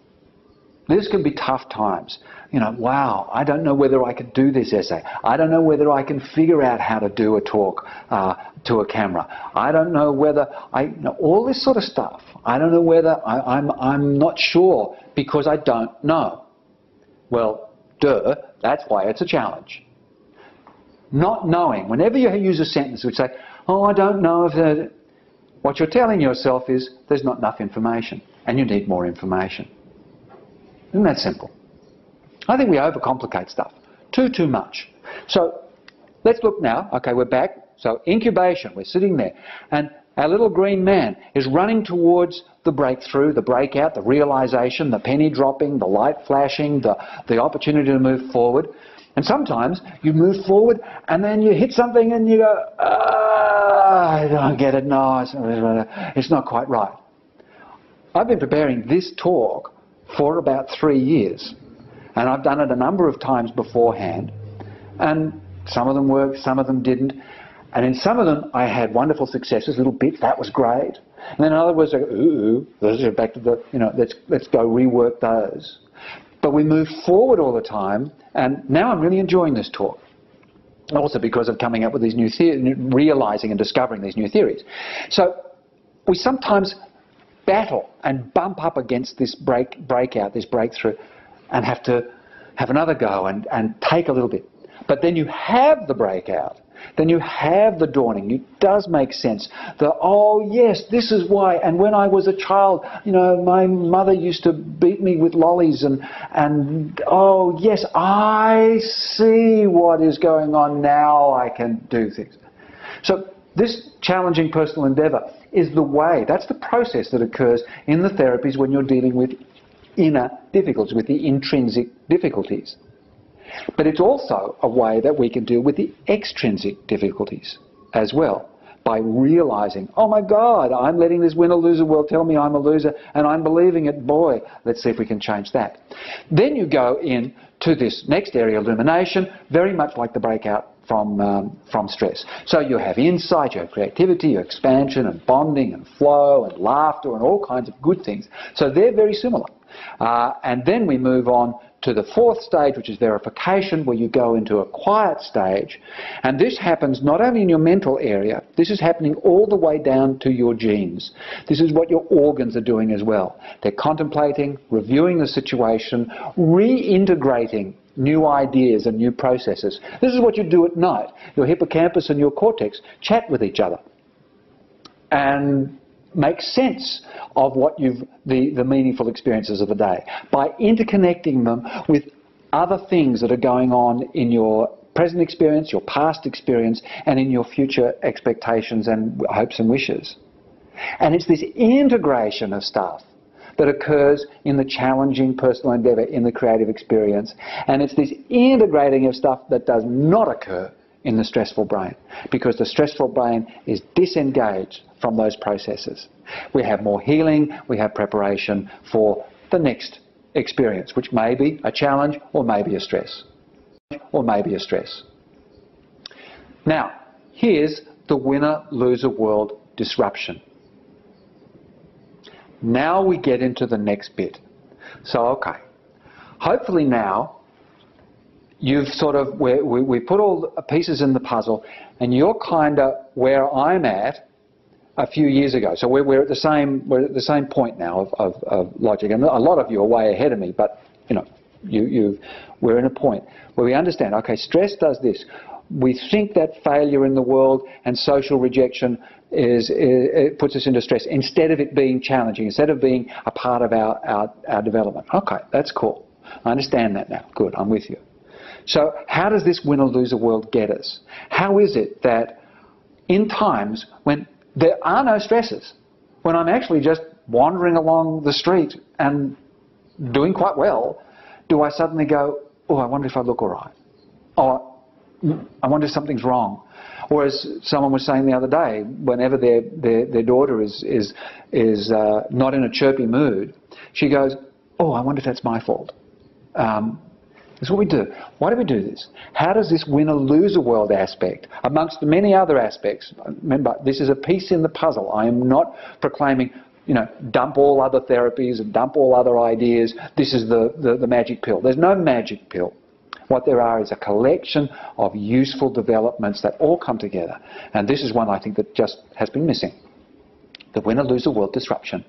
This can be tough times. You know, wow, I don't know whether I could do this essay. I don't know whether I can figure out how to do a talk to a camera. I don't know whether all this sort of stuff. I don't know whether I'm not sure because I don't know. Well, duh, that's why it's a challenge. Not knowing. Whenever you use a sentence which say, oh, I don't know if what you're telling yourself is there's not enough information and you need more information. Isn't that simple? I think we overcomplicate stuff. Too much. So let's look now. Okay, we're back. So incubation, we're sitting there. And our little green man, is running towards the breakthrough, the breakout, the realisation, the penny dropping, the light flashing, the opportunity to move forward. And sometimes you move forward and then you hit something and you go, I don't get it, no, it's not quite right. I've been preparing this talk for about 3 years, and I've done it a number of times beforehand, and some of them worked, some of them didn't, and in some of them I had wonderful successes, little bits, that was great, and then in other words, those are back to the, let's go rework those. But we move forward all the time, and now I'm really enjoying this talk. Also because of coming up with these new realising and discovering these new theories. So we sometimes battle and bump up against this breakout, this breakthrough, and have to have another go and take a little bit. But then you have the breakout, then you have the dawning. It does make sense. Oh yes, this is why. And when I was a child, my mother used to beat me with lollies, and oh yes, I see what is going on now. I can do things. So this challenging personal endeavour is the way. That's the process that occurs in the therapies when you're dealing with inner difficulties, with the intrinsic difficulties. But it's also a way that we can deal with the extrinsic difficulties as well, by realising, oh my God, I'm letting this winner-loser world tell me I'm a loser, and I'm believing it. Boy, let's see if we can change that. Then you go in to this next area, illumination, very much like the breakout from stress. So you have insight, you have creativity, you have expansion and bonding and flow and laughter and all kinds of good things. So they're very similar. And then we move on to the fourth stage, which is verification, where you go into a quiet stage. And this happens not only in your mental area, this is happening all the way down to your genes. This is what your organs are doing as well. They're contemplating, reviewing the situation, reintegrating new ideas and new processes. This is what you do at night. Your hippocampus and your cortex chat with each other and make sense of what the meaningful experiences of the day by interconnecting them with other things that are going on in your present experience, your past experience, and in your future expectations and hopes and wishes. And it's this integration of stuff that occurs in the challenging personal endeavour, in the creative experience. And it's this integrating of stuff that does not occur in the stressful brain, because the stressful brain is disengaged from those processes. We have more healing, we have preparation for the next experience, which may be a challenge or maybe a stress. Now, here's the winner-loser world disruption. Now we get into the next bit. So, okay, hopefully now you've sort of, we put all the pieces in the puzzle, and you're kind of where I'm at a few years ago. So we're at the same point now of logic, and a lot of you are way ahead of me. But we're in a point where we understand. Okay, stress does this. We think that failure in the world and social rejection it puts us into stress instead of it being challenging, instead of being a part of our development. Okay, that's cool. I understand that now. Good, I'm with you. So how does this winner-loser world get us? How is it that in times when there are no stresses, when I'm actually just wandering along the street and doing quite well, do I suddenly go, oh, I wonder if I look all right? Or I wonder if something's wrong? Or as someone was saying the other day, whenever their daughter is not in a chirpy mood, she goes, oh, I wonder if that's my fault. This is what we do. Why do we do this? How does this winner-loser world aspect, amongst the many other aspects, remember, this is a piece in the puzzle. I am not proclaiming, dump all other therapies and dump all other ideas. This is the magic pill. There's no magic pill. What there are is a collection of useful developments that all come together. And this is one I think that just has been missing. The winner-loser world disruption.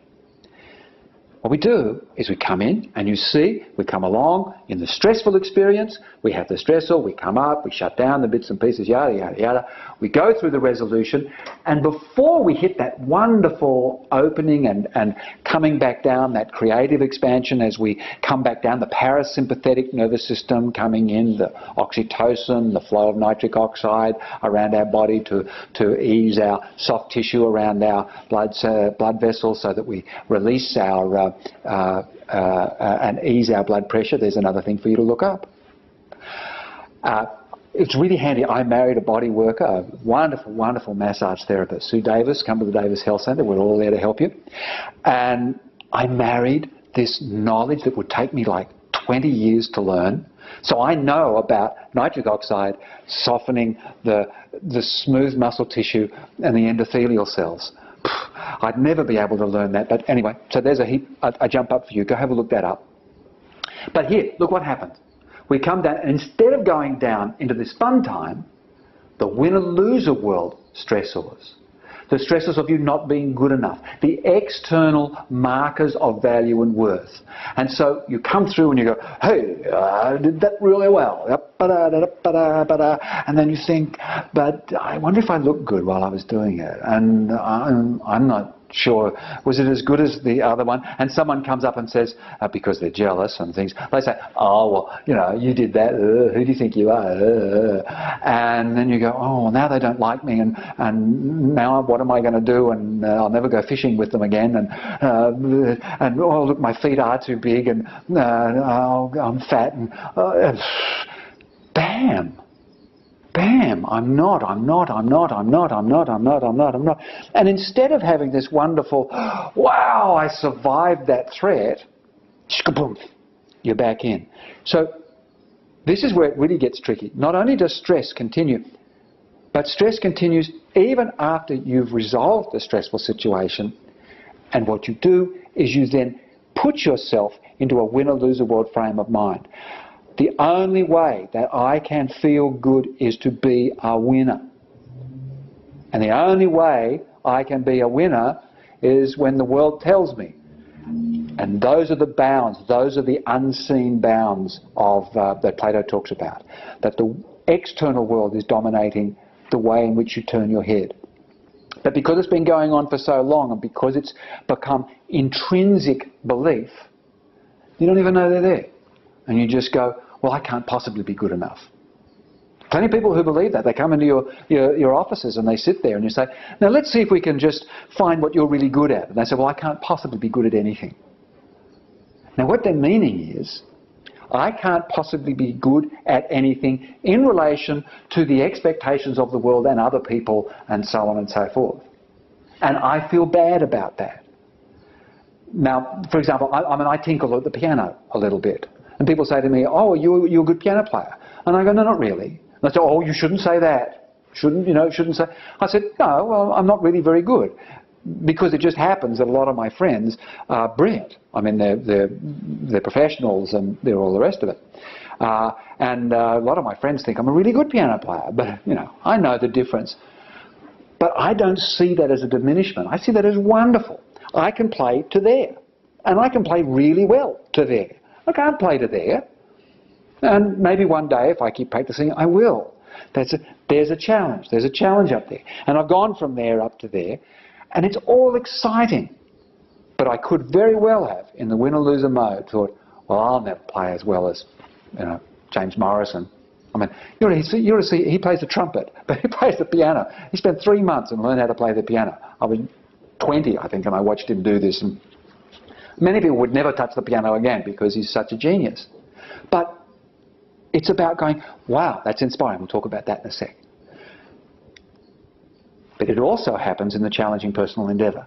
What we do is we come in, and you see, we come along in the stressful experience, we have the stressor, we come up, we shut down the bits and pieces, yada, yada, yada. We go through the resolution, and before we hit that wonderful opening and coming back down, that creative expansion as we come back down, the parasympathetic nervous system coming in, the oxytocin, the flow of nitric oxide around our body to ease our soft tissue around our blood vessels so that we release our and ease our blood pressure. There's another thing for you to look up. It's really handy. I married a body worker, a wonderful, wonderful massage therapist, Sue Davis. Come to the Davis Health Centre. We're all there to help you. And I married this knowledge that would take me like 20 years to learn. So I know about nitric oxide softening the smooth muscle tissue and the endothelial cells. I'd never be able to learn that. But anyway, so there's a jump up for you. Go have a look that up. But here, look what happens. We come down, and instead of going down into this fun time, the winner-loser world stressors, the stressors of you not being good enough, the external markers of value and worth. And so you come through and you go, hey, I did that really well. And then you think, but I wonder if I looked good while I was doing it. And I'm not sure, was it as good as the other one? And someone comes up and says, because they're jealous and things, they say, oh, well, you know, you did that, who do you think you are? And then you go, oh, well, now they don't like me, and now what am I going to do? And I'll never go fishing with them again, and oh, look, my feet are too big, and I'm fat, and bam! Bam, I'm not. And instead of having this wonderful, wow, I survived that threat, shkaboom, you're back in. So this is where it really gets tricky. Not only does stress continue, but stress continues even after you've resolved the stressful situation. And what you do is you then put yourself into a winner-loser world frame of mind. The only way that I can feel good is to be a winner. And the only way I can be a winner is when the world tells me. And those are the bounds, those are the unseen bounds of that Plato talks about. That the external world is dominating the way in which you turn your head. But because it's been going on for so long, and because it's become intrinsic belief, you don't even know they're there. And you just go, well, I can't possibly be good enough. Plenty of people who believe that. They come into your offices and they sit there and you say, now let's see if we can just find what you're really good at. And they say, well, I can't possibly be good at anything. Now what they're meaning is, I can't possibly be good at anything in relation to the expectations of the world and other people and so on and so forth. And I feel bad about that. Now, for example, I tinkle at the piano a little bit. And people say to me, oh, you're a good piano player. And I go, no, not really. And they say, oh, you shouldn't say that. Shouldn't say. I said, no, well, I'm not really very good. Because it just happens that a lot of my friends are brilliant. I mean, they're professionals and they're all the rest of it. And a lot of my friends think I'm a really good piano player. But, I know the difference. But I don't see that as a diminishment. I see that as wonderful. I can play to there. And I can play really well to there. I can't play to there. And maybe one day, if I keep practicing, I will. There's a challenge. There's a challenge up there. And I've gone from there up to there. And it's all exciting. But I could very well have, in the winner-loser mode, thought, well, I'll never play as well as, James Morrison. I mean, you ought to see, he plays the trumpet, but he plays the piano. He spent 3 months and learned how to play the piano. I was 20, I think, and I watched him do this. And many people would never touch the piano again because he's such a genius. But it's about going, wow, that's inspiring. We'll talk about that in a sec. But it also happens in the challenging personal endeavour.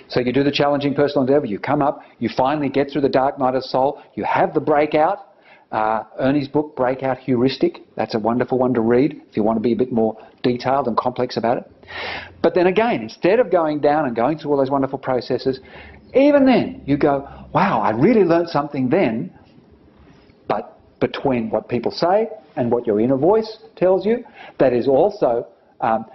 So you do the challenging personal endeavour, you come up, you finally get through the dark night of the soul, you have the breakout. Ernie's book, Breakout Heuristic, that's a wonderful one to read if you want to be a bit more detailed and complex about it. But then again, instead of going down and going through all those wonderful processes, even then you go, wow, I really learnt something then, but between what people say and what your inner voice tells you, that is also,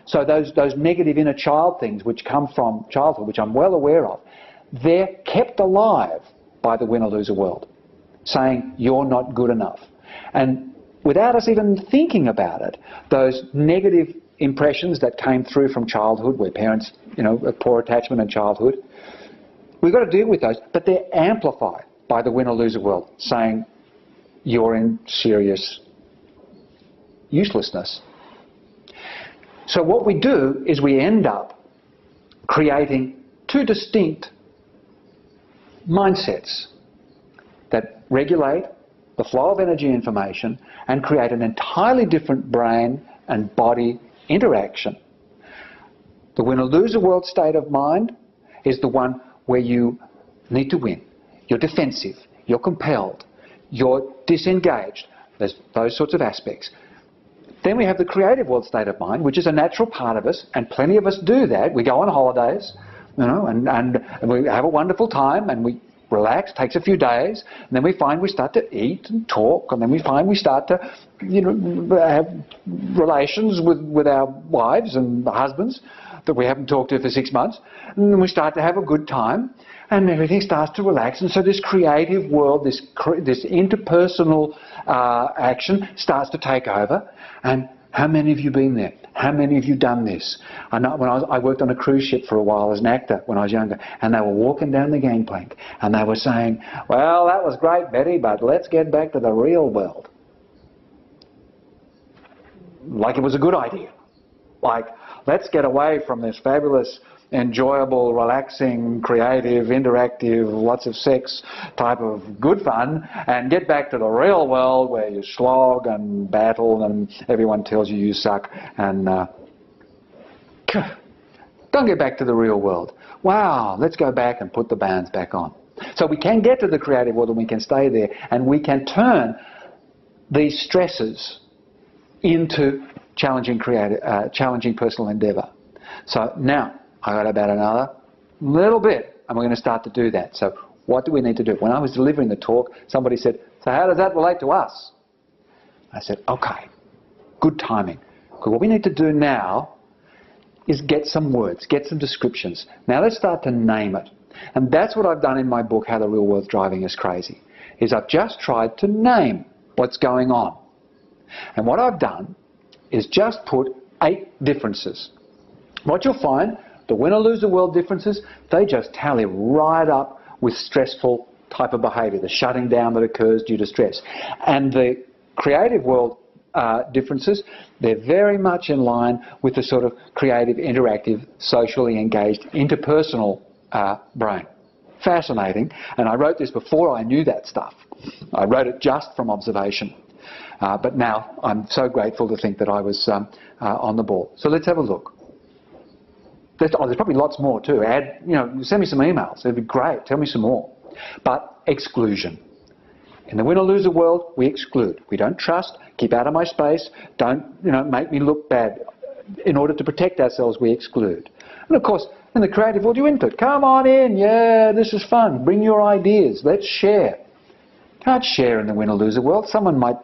so those negative inner child things which come from childhood, which I'm well aware of, they're kept alive by the win-or-loser world, saying you're not good enough. And without us even thinking about it, those negative impressions that came through from childhood, where parents, poor attachment in childhood, we've got to deal with those, but they're amplified by the win-or-loser world, saying you're in serious uselessness. So what we do is we end up creating two distinct mindsets that regulate the flow of energy information and create an entirely different brain and body interaction. The win-or-loser world state of mind is the one where you need to win. You're defensive, you're compelled, you're disengaged. There's those sorts of aspects. Then we have the creative world state of mind, which is a natural part of us, and plenty of us do that. We go on holidays, and we have a wonderful time, and we relax, takes a few days, and then we find we start to eat and talk, and then we find we start to, have relations with our wives and husbands that we haven't talked to for 6 months, and then we start to have a good time, and everything starts to relax, and so this creative world, this interpersonal action starts to take over. And how many of you been there? How many of you done this? I know when I worked on a cruise ship for a while as an actor when I was younger, and they were walking down the gangplank, and they were saying, well, that was great, Betty, but let's get back to the real world. Like it was a good idea. Like, let's get away from this fabulous, enjoyable, relaxing, creative, interactive, lots of sex type of good fun, and get back to the real world where you slog and battle and everyone tells you you suck, and don't get back to the real world. Wow, let's go back and put the bands back on. So we can get to the creative world and we can stay there, and we can turn these stresses into challenging personal endeavour. So now I got about another little bit, and we're going to start to do that. So what do we need to do? When I was delivering the talk, somebody said, so how does that relate to us? I said, okay, good timing. Because what we need to do now is get some words, get some descriptions. Now let's start to name it. And that's what I've done in my book, How the Real World's Driving Us Crazy, is I've just tried to name what's going on. And what I've done is just put 8 differences. What you'll find, the win-or-loser world differences, they just tally right up with stressful type of behaviour, the shutting down that occurs due to stress. And the creative world differences, they're very much in line with the sort of creative, interactive, socially engaged, interpersonal brain. Fascinating. And I wrote this before I knew that stuff. I wrote it just from observation. But now I'm so grateful to think that I was on the ball. So let's have a look. There's probably lots more too. Send me some emails. It'd be great. Tell me some more. But exclusion. In the win-or-loser world, we exclude. We don't trust. Keep out of my space. Don't, make me look bad. In order to protect ourselves, we exclude. And of course, in the creative world, you input. Come on in. Yeah, this is fun. Bring your ideas. Let's share. Can't share in the win-or-loser world. Someone might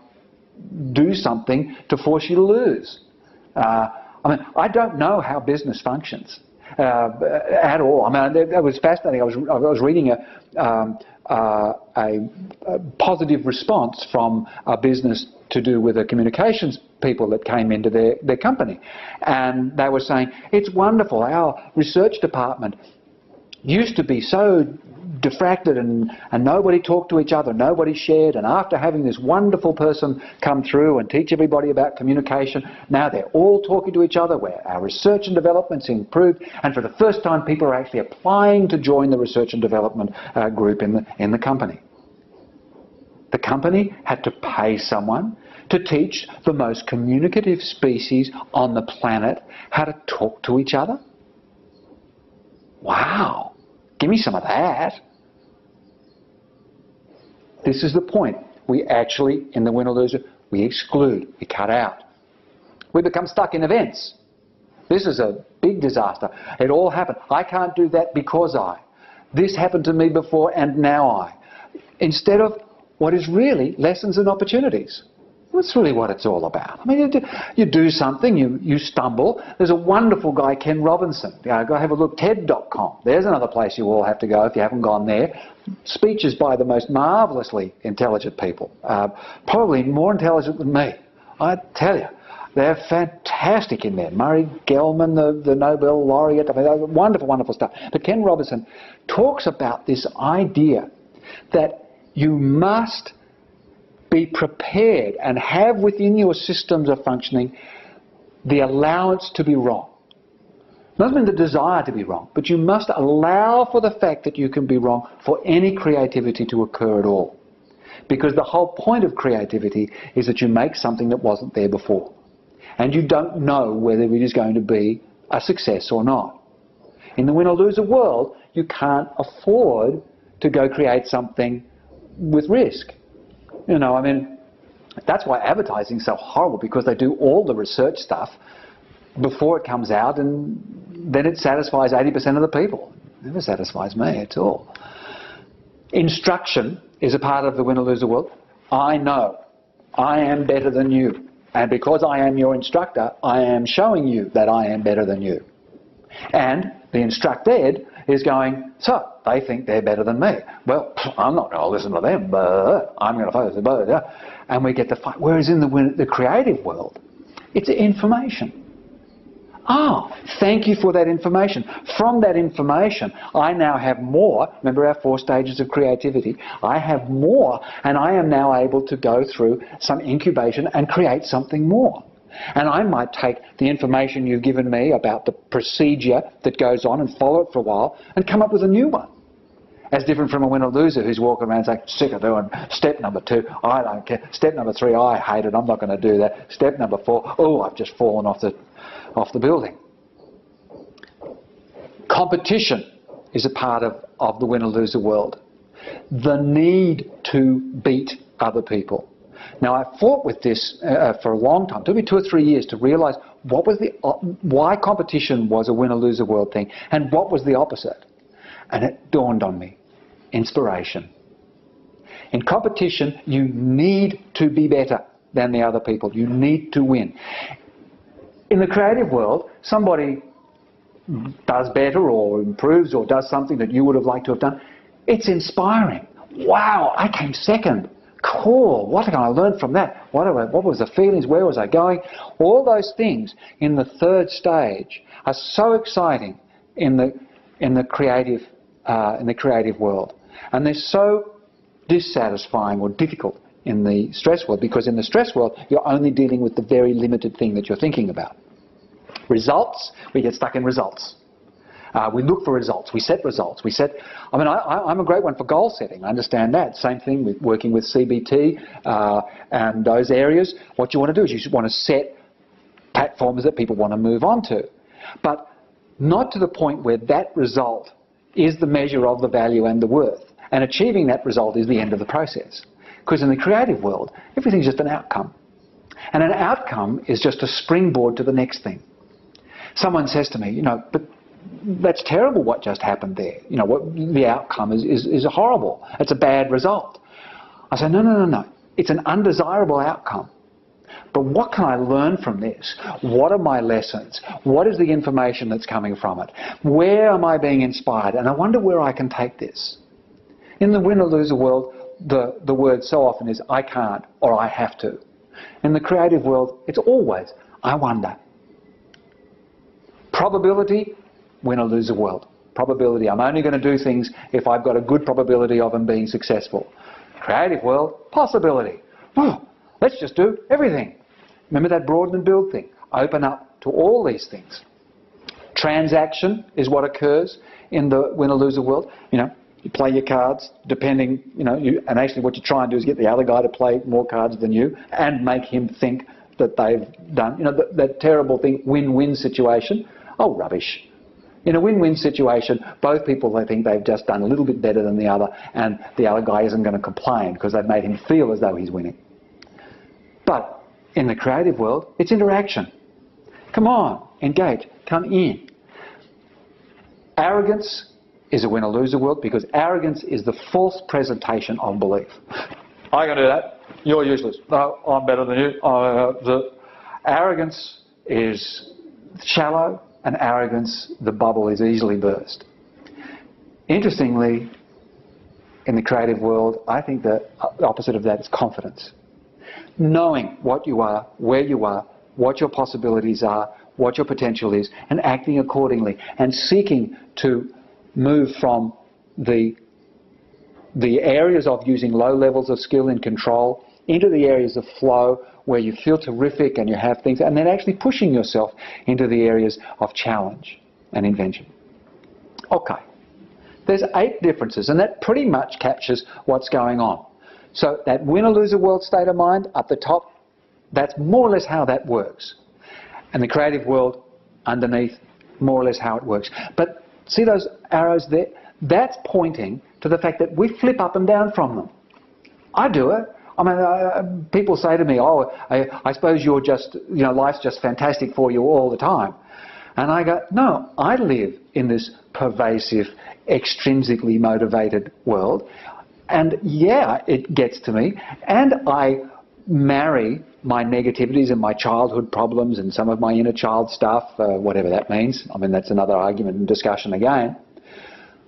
do something to force you to lose. I don't know how business functions at all. That was fascinating. I was reading a positive response from a business to do with the communications people that came into their company. And they were saying, it's wonderful. Our research department used to be so diffracted and nobody talked to each other, nobody shared, and after having this wonderful person come through and teach everybody about communication, now they're all talking to each other, where our research and development's improved, and for the first time people are actually applying to join the research and development group in the company. The company had to pay someone to teach the most communicative species on the planet how to talk to each other. Wow. Give me some of that. This is the point. We actually, in the win-or-loser, we exclude, we cut out. We become stuck in events. This is a big disaster. It all happened. I can't do that because I. This happened to me before and now I. Instead of what is really lessons and opportunities. That's really what it's all about. I mean, you do something, you stumble. There's a wonderful guy, Ken Robinson. Go have a look, TED.com. There's another place you all have to go if you haven't gone there. Speeches by the most marvellously intelligent people. Probably more intelligent than me. I tell you, they're fantastic in there. Murray Gell-Mann, the Nobel laureate. I mean, wonderful, wonderful stuff. But Ken Robinson talks about this idea that you must be prepared and have within your systems of functioning the allowance to be wrong. It doesn't mean the desire to be wrong, but you must allow for the fact that you can be wrong for any creativity to occur at all. Because the whole point of creativity is that you make something that wasn't there before. And you don't know whether it is going to be a success or not. In the win-or-loser world, you can't afford to go create something with risk. You know, I mean, that's why advertising is so horrible, because they do all the research stuff before it comes out, and then it satisfies 80% of the people. It never satisfies me at all. Instruction is a part of the win-or-loser world. I know I am better than you, and because I am your instructor, I am showing you that I am better than you. And the instructed is going, so they think they're better than me. Well, I'm not going to listen to them, but I'm going to focus on both. And we get the fight. Whereas in the creative world, it's information. Ah, thank you for that information. From that information, I now have more. Remember our 4 stages of creativity? I have more, and I am now able to go through some incubation and create something more. And I might take the information you've given me about the procedure that goes on and follow it for a while and come up with a new one. As different from a winner-loser who's walking around saying, sick of doing step number 2, I don't care. Step number 3, I hate it, I'm not going to do that. Step number 4, oh, I've just fallen off the building. Competition is a part of the win-or-loser world. The need to beat other people. Now, I fought with this for a long time. It took me 2 or 3 years to realise why competition was a win-or-loser world thing and what was the opposite. And it dawned on me. Inspiration. In competition, you need to be better than the other people. You need to win. In the creative world, somebody does better or improves or does something that you would have liked to have done. It's inspiring. Wow, I came second. Cool, what can I learn from that? What was the feelings? Where was I going? All those things in the 3rd stage are so exciting in the creative world, and they're so dissatisfying or difficult in the stress world, because in the stress world you're only dealing with the very limited thing that you're thinking about. Results, we get stuck in results. We look for results. We set results. I'm a great one for goal setting. I understand that. Same thing with working with CBT and those areas. What you want to do is you want to set platforms that people want to move on to. But not to the point where that result is the measure of the value and the worth. And achieving that result is the end of the process. Because in the creative world, everything's just an outcome. And an outcome is just a springboard to the next thing. Someone says to me, but that's terrible what just happened there. The outcome is horrible. It's a bad result. I say, no. It's an undesirable outcome. But what can I learn from this? What are my lessons? What is the information that's coming from it? Where am I being inspired? And I wonder where I can take this. In the win-or-loser world, the word so often is I can't or I have to. In the creative world, it's always I wonder. Probability, win-or-loser world. Probability. I'm only going to do things if I've got a good probability of them being successful. Creative world, possibility. Oh, let's just do everything. Remember that broaden and build thing. Open up to all these things. Transaction is what occurs in the win-or-loser world. You play your cards depending, and actually what you try and do is get the other guy to play more cards than you and make him think that they've done, that terrible thing, win-win situation. Oh, rubbish. In a win-win situation, both people, they think they've just done a little bit better than the other, and the other guy isn't going to complain because they've made him feel as though he's winning. But in the creative world, it's interaction. Come on, engage, come in. Arrogance is a win-or-loser world because arrogance is the false presentation of belief. I can do that. you're useless. No, I'm better than you. The arrogance is shallow, and arrogance, the bubble is easily burst. Interestingly, in the creative world, I think the opposite of that is confidence. Knowing what you are, where you are, what your possibilities are, what your potential is, and acting accordingly, and seeking to move from the areas of using low levels of skill and control into the areas of flow where you feel terrific and you have things, and then actually pushing yourself into the areas of challenge and invention. Okay, there's 8 differences, and that pretty much captures what's going on. So that winner-loser-world state of mind up the top, that's more or less how that works. And the creative world underneath, more or less how it works. But see those arrows there? That's pointing to the fact that we flip up and down from them. I do it. I mean, people say to me, oh, I suppose you're just, you know, life's just fantastic for you all the time. And I go, no, I live in this pervasive, extrinsically motivated world. And yeah, it gets to me. And I marry my negativities and my childhood problems and some of my inner child stuff, whatever that means. I mean, that's another argument and discussion again.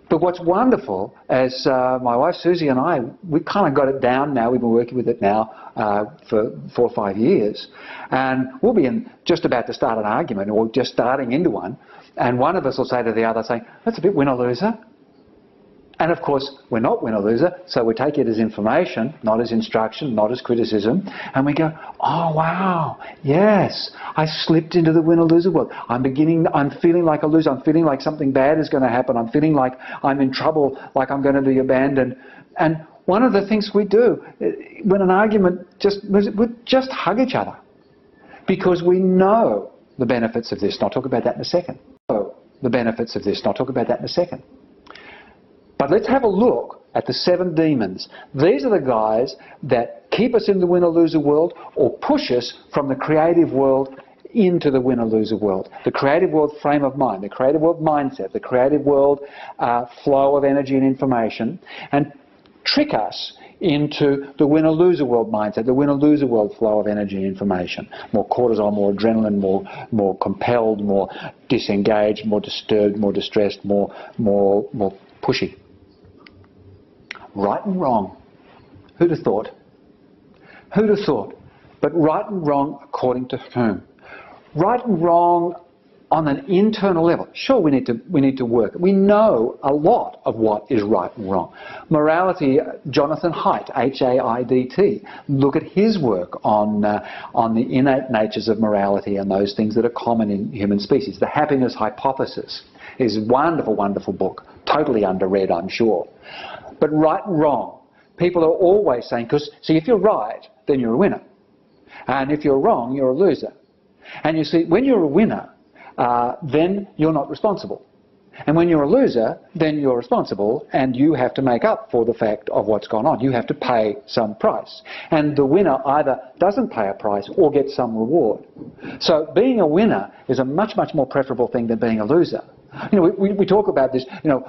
But what's wonderful, as my wife Susie and I, we kind of got it down now. We've been working with it now for 4 or 5 years. And we'll be just about to start an argument, or just starting into one. And one of us will say to the other, saying, that's a bit winner-loser. And of course, we're not winner-loser, so we take it as information, not as instruction, not as criticism. And we go, oh wow, yes, I slipped into the winner-loser world. I'm feeling like a loser. I'm feeling like something bad is going to happen. I'm feeling like I'm in trouble, like I'm going to be abandoned. And one of the things we do, when an argument we just hug each other. Because we know the benefits of this. And I'll talk about that in a second. The benefits of this, and I'll talk about that in a second. But let's have a look at the 7 demons. These are the guys that keep us in the winner-loser world or push us from the creative world into the winner-loser world. The creative world frame of mind, the creative world mindset, the creative world flow of energy and information, and trick us into the winner-loser world mindset, the winner-loser world flow of energy and information. More cortisol, more adrenaline, more compelled, more disengaged, more disturbed, more distressed, more pushy. Right and wrong. Who'd have thought? Who'd have thought? But right and wrong according to whom? Right and wrong on an internal level. Sure, we need to work. We know a lot of what is right and wrong. Morality, Jonathan Haidt, H-A-I-D-T. Look at his work on the innate natures of morality and those things that are common in human species. The Happiness Hypothesis is a wonderful, wonderful book. Totally underread, I'm sure. But right and wrong, people are always saying, because, see, if you're right, then you're a winner. And if you're wrong, you're a loser. And you see, when you're a winner, then you're not responsible. And when you're a loser, then you're responsible, and you have to make up for the fact of what's gone on. You have to pay some price. And the winner either doesn't pay a price or gets some reward. So being a winner is a much, much more preferable thing than being a loser. You know, we talk about this, you know,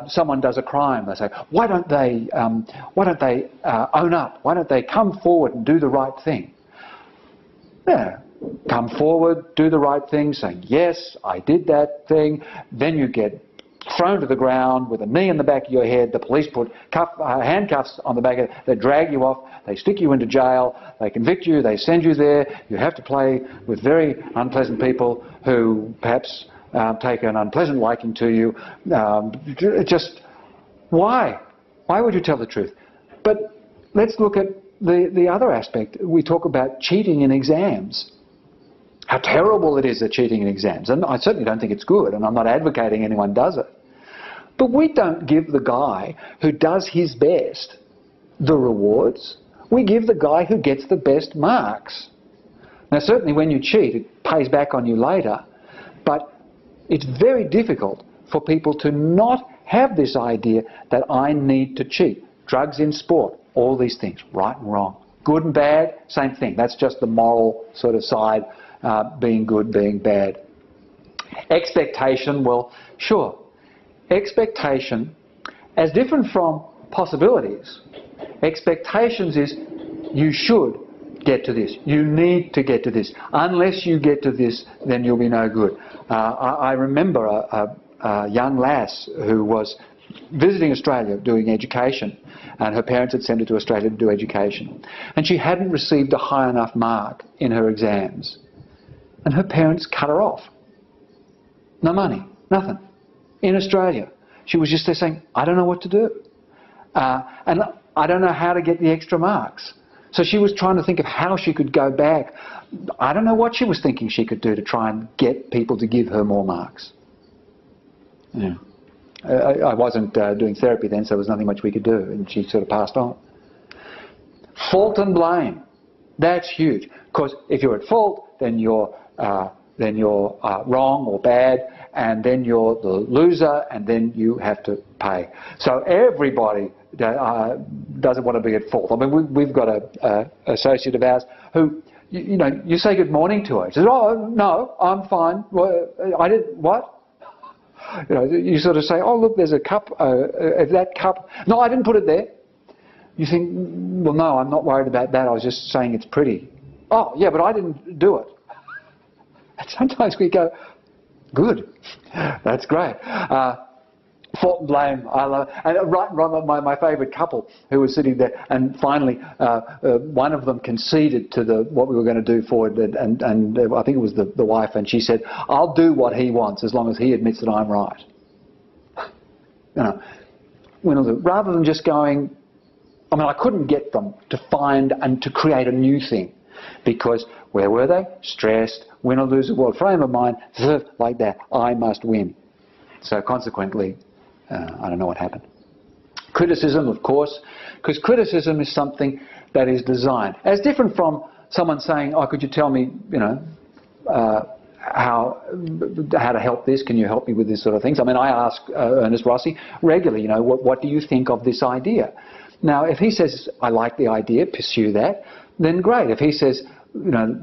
someone does a crime, they say, why don't they own up? Why don't they come forward and do the right thing? Yeah, come forward, do the right thing, saying, yes, I did that thing. Then you get thrown to the ground with a knee in the back of your head. The police put handcuffs on the back of it. They drag you off. They stick you into jail. They convict you. They send you there. You have to play with very unpleasant people who perhaps take an unpleasant liking to you. Just why? Why would you tell the truth? But let's look at the other aspect. We talk about cheating in exams. How terrible it is at cheating in exams. And I certainly don't think it's good, and I'm not advocating anyone does it. But we don't give the guy who does his best the rewards. We give the guy who gets the best marks. Now certainly when you cheat, it pays back on you later. But it's very difficult for people to not have this idea that I need to cheat. Drugs in sport, all these things, right and wrong. Good and bad, same thing. That's just the moral sort of side, being good, being bad. Expectation, well, sure. Expectation, as different from possibilities, expectations is You should get to this. You need to get to this. Unless you get to this, then you'll be no good. I remember a young lass who was visiting Australia doing education, and her parents had sent her to Australia to do education. And she hadn't received a high enough mark in her exams. And her parents cut her off. No money, nothing. In Australia. She was just there saying, I don't know what to do. And I don't know how to get the extra marks. So she was trying to think of how she could go back. I don't know what she was thinking she could do to try and get people to give her more marks. Yeah. I wasn't doing therapy then, so there was nothing much we could do, and she sort of passed on. Fault and blame. That's huge. Because if you're at fault, then you're wrong or bad, and then you're the loser, and then you have to pay. So everybody doesn't want to be at fault. I mean, we've got an associate of ours who, you know, you say good morning to her. She says, oh, no, I'm fine. Well, I did, what? You know, you sort of say, oh, look, there's a cup. If that cup, no, I didn't put it there. You think, well, no, I'm not worried about that. I was just saying it's pretty. Oh, yeah, but I didn't do it. And sometimes we go, good, that's great. Fault and blame, I love it. And my favourite couple who was sitting there, and finally one of them conceded to what we were going to do for it, and I think it was the wife, and she said, I'll do what he wants as long as he admits that I'm right. You know, rather than just going, I mean, I couldn't get them to find and to create a new thing, because where were they? Stressed, win or lose the world, frame of mind, like that, I must win. So consequently, I don't know what happened. Criticism, of course, because criticism is something that is designed. As different from someone saying, oh, could you tell me, you know, how to help this? Can you help me with this sort of things? I mean, I ask Ernest Rossi regularly, you know, what do you think of this idea? Now, if he says, I like the idea, pursue that, then great. If he says, you know,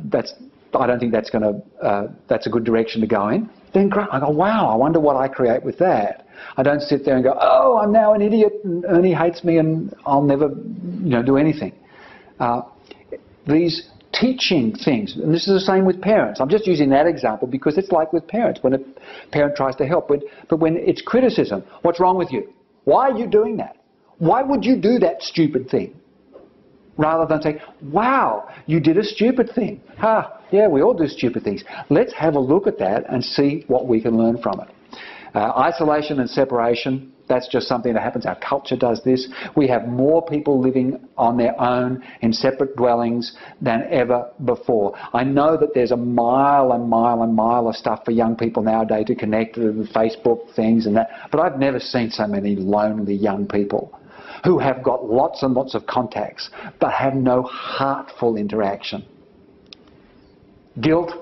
I don't think that's a good direction to go in, then great. I go, wow, I wonder what I create with that. I don't sit there and go, oh, I'm now an idiot and Ernie hates me and I'll never, you know, do anything. These teaching things, and this is the same with parents. I'm just using that example because it's like with parents when a parent tries to help. But when it's criticism, what's wrong with you? Why are you doing that? Why would you do that stupid thing? Rather than saying, wow, you did a stupid thing. Yeah, we all do stupid things. Let's have a look at that and see what we can learn from it. Isolation and separation, that's just something that happens. Our culture does this. We have more people living on their own in separate dwellings than ever before. I know that there's a mile and mile and mile of stuff for young people nowadays to connect with Facebook things and that, but I've never seen so many lonely young people who have got lots and lots of contacts but have no heartful interaction. Guilt,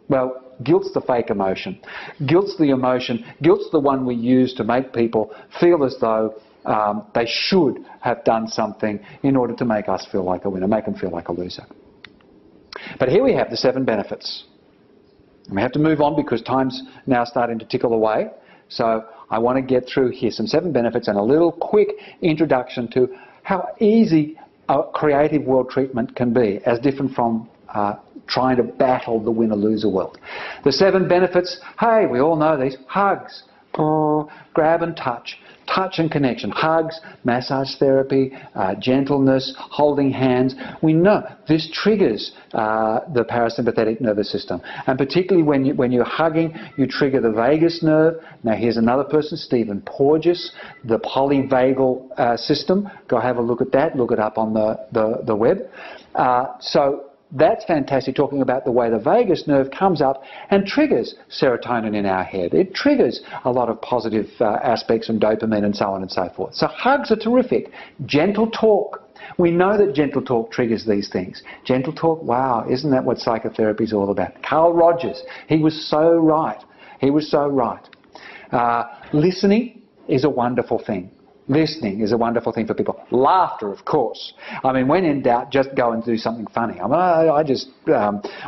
well, guilt's the fake emotion. Guilt's the emotion. Guilt's the one we use to make people feel as though they should have done something in order to make us feel like a winner, make them feel like a loser. But here we have the 7 benefits. And we have to move on because time's now starting to tickle away. So I want to get through here some 7 benefits and a little quick introduction to how easy a creative world treatment can be, as different from trying to battle the win-or-loser world. The 7 benefits, hey, we all know these. Hugs, grab and touch, touch and connection. Hugs, massage therapy, gentleness, holding hands. We know this triggers the parasympathetic nervous system. And particularly when you're hugging, you trigger the vagus nerve. Now here's another person, Stephen Porges, the polyvagal system. Go have a look at that. Look it up on the web. So that's fantastic, talking about the way the vagus nerve comes up and triggers serotonin in our head. It triggers a lot of positive aspects and dopamine and so on and so forth. So hugs are terrific. Gentle talk. We know that gentle talk triggers these things. Gentle talk, wow, isn't that what psychotherapy is all about? Carl Rogers, he was so right. He was so right. Listening is a wonderful thing. Listening is a wonderful thing for people. Laughter, of course. I mean, when in doubt, just go and do something funny. I mean,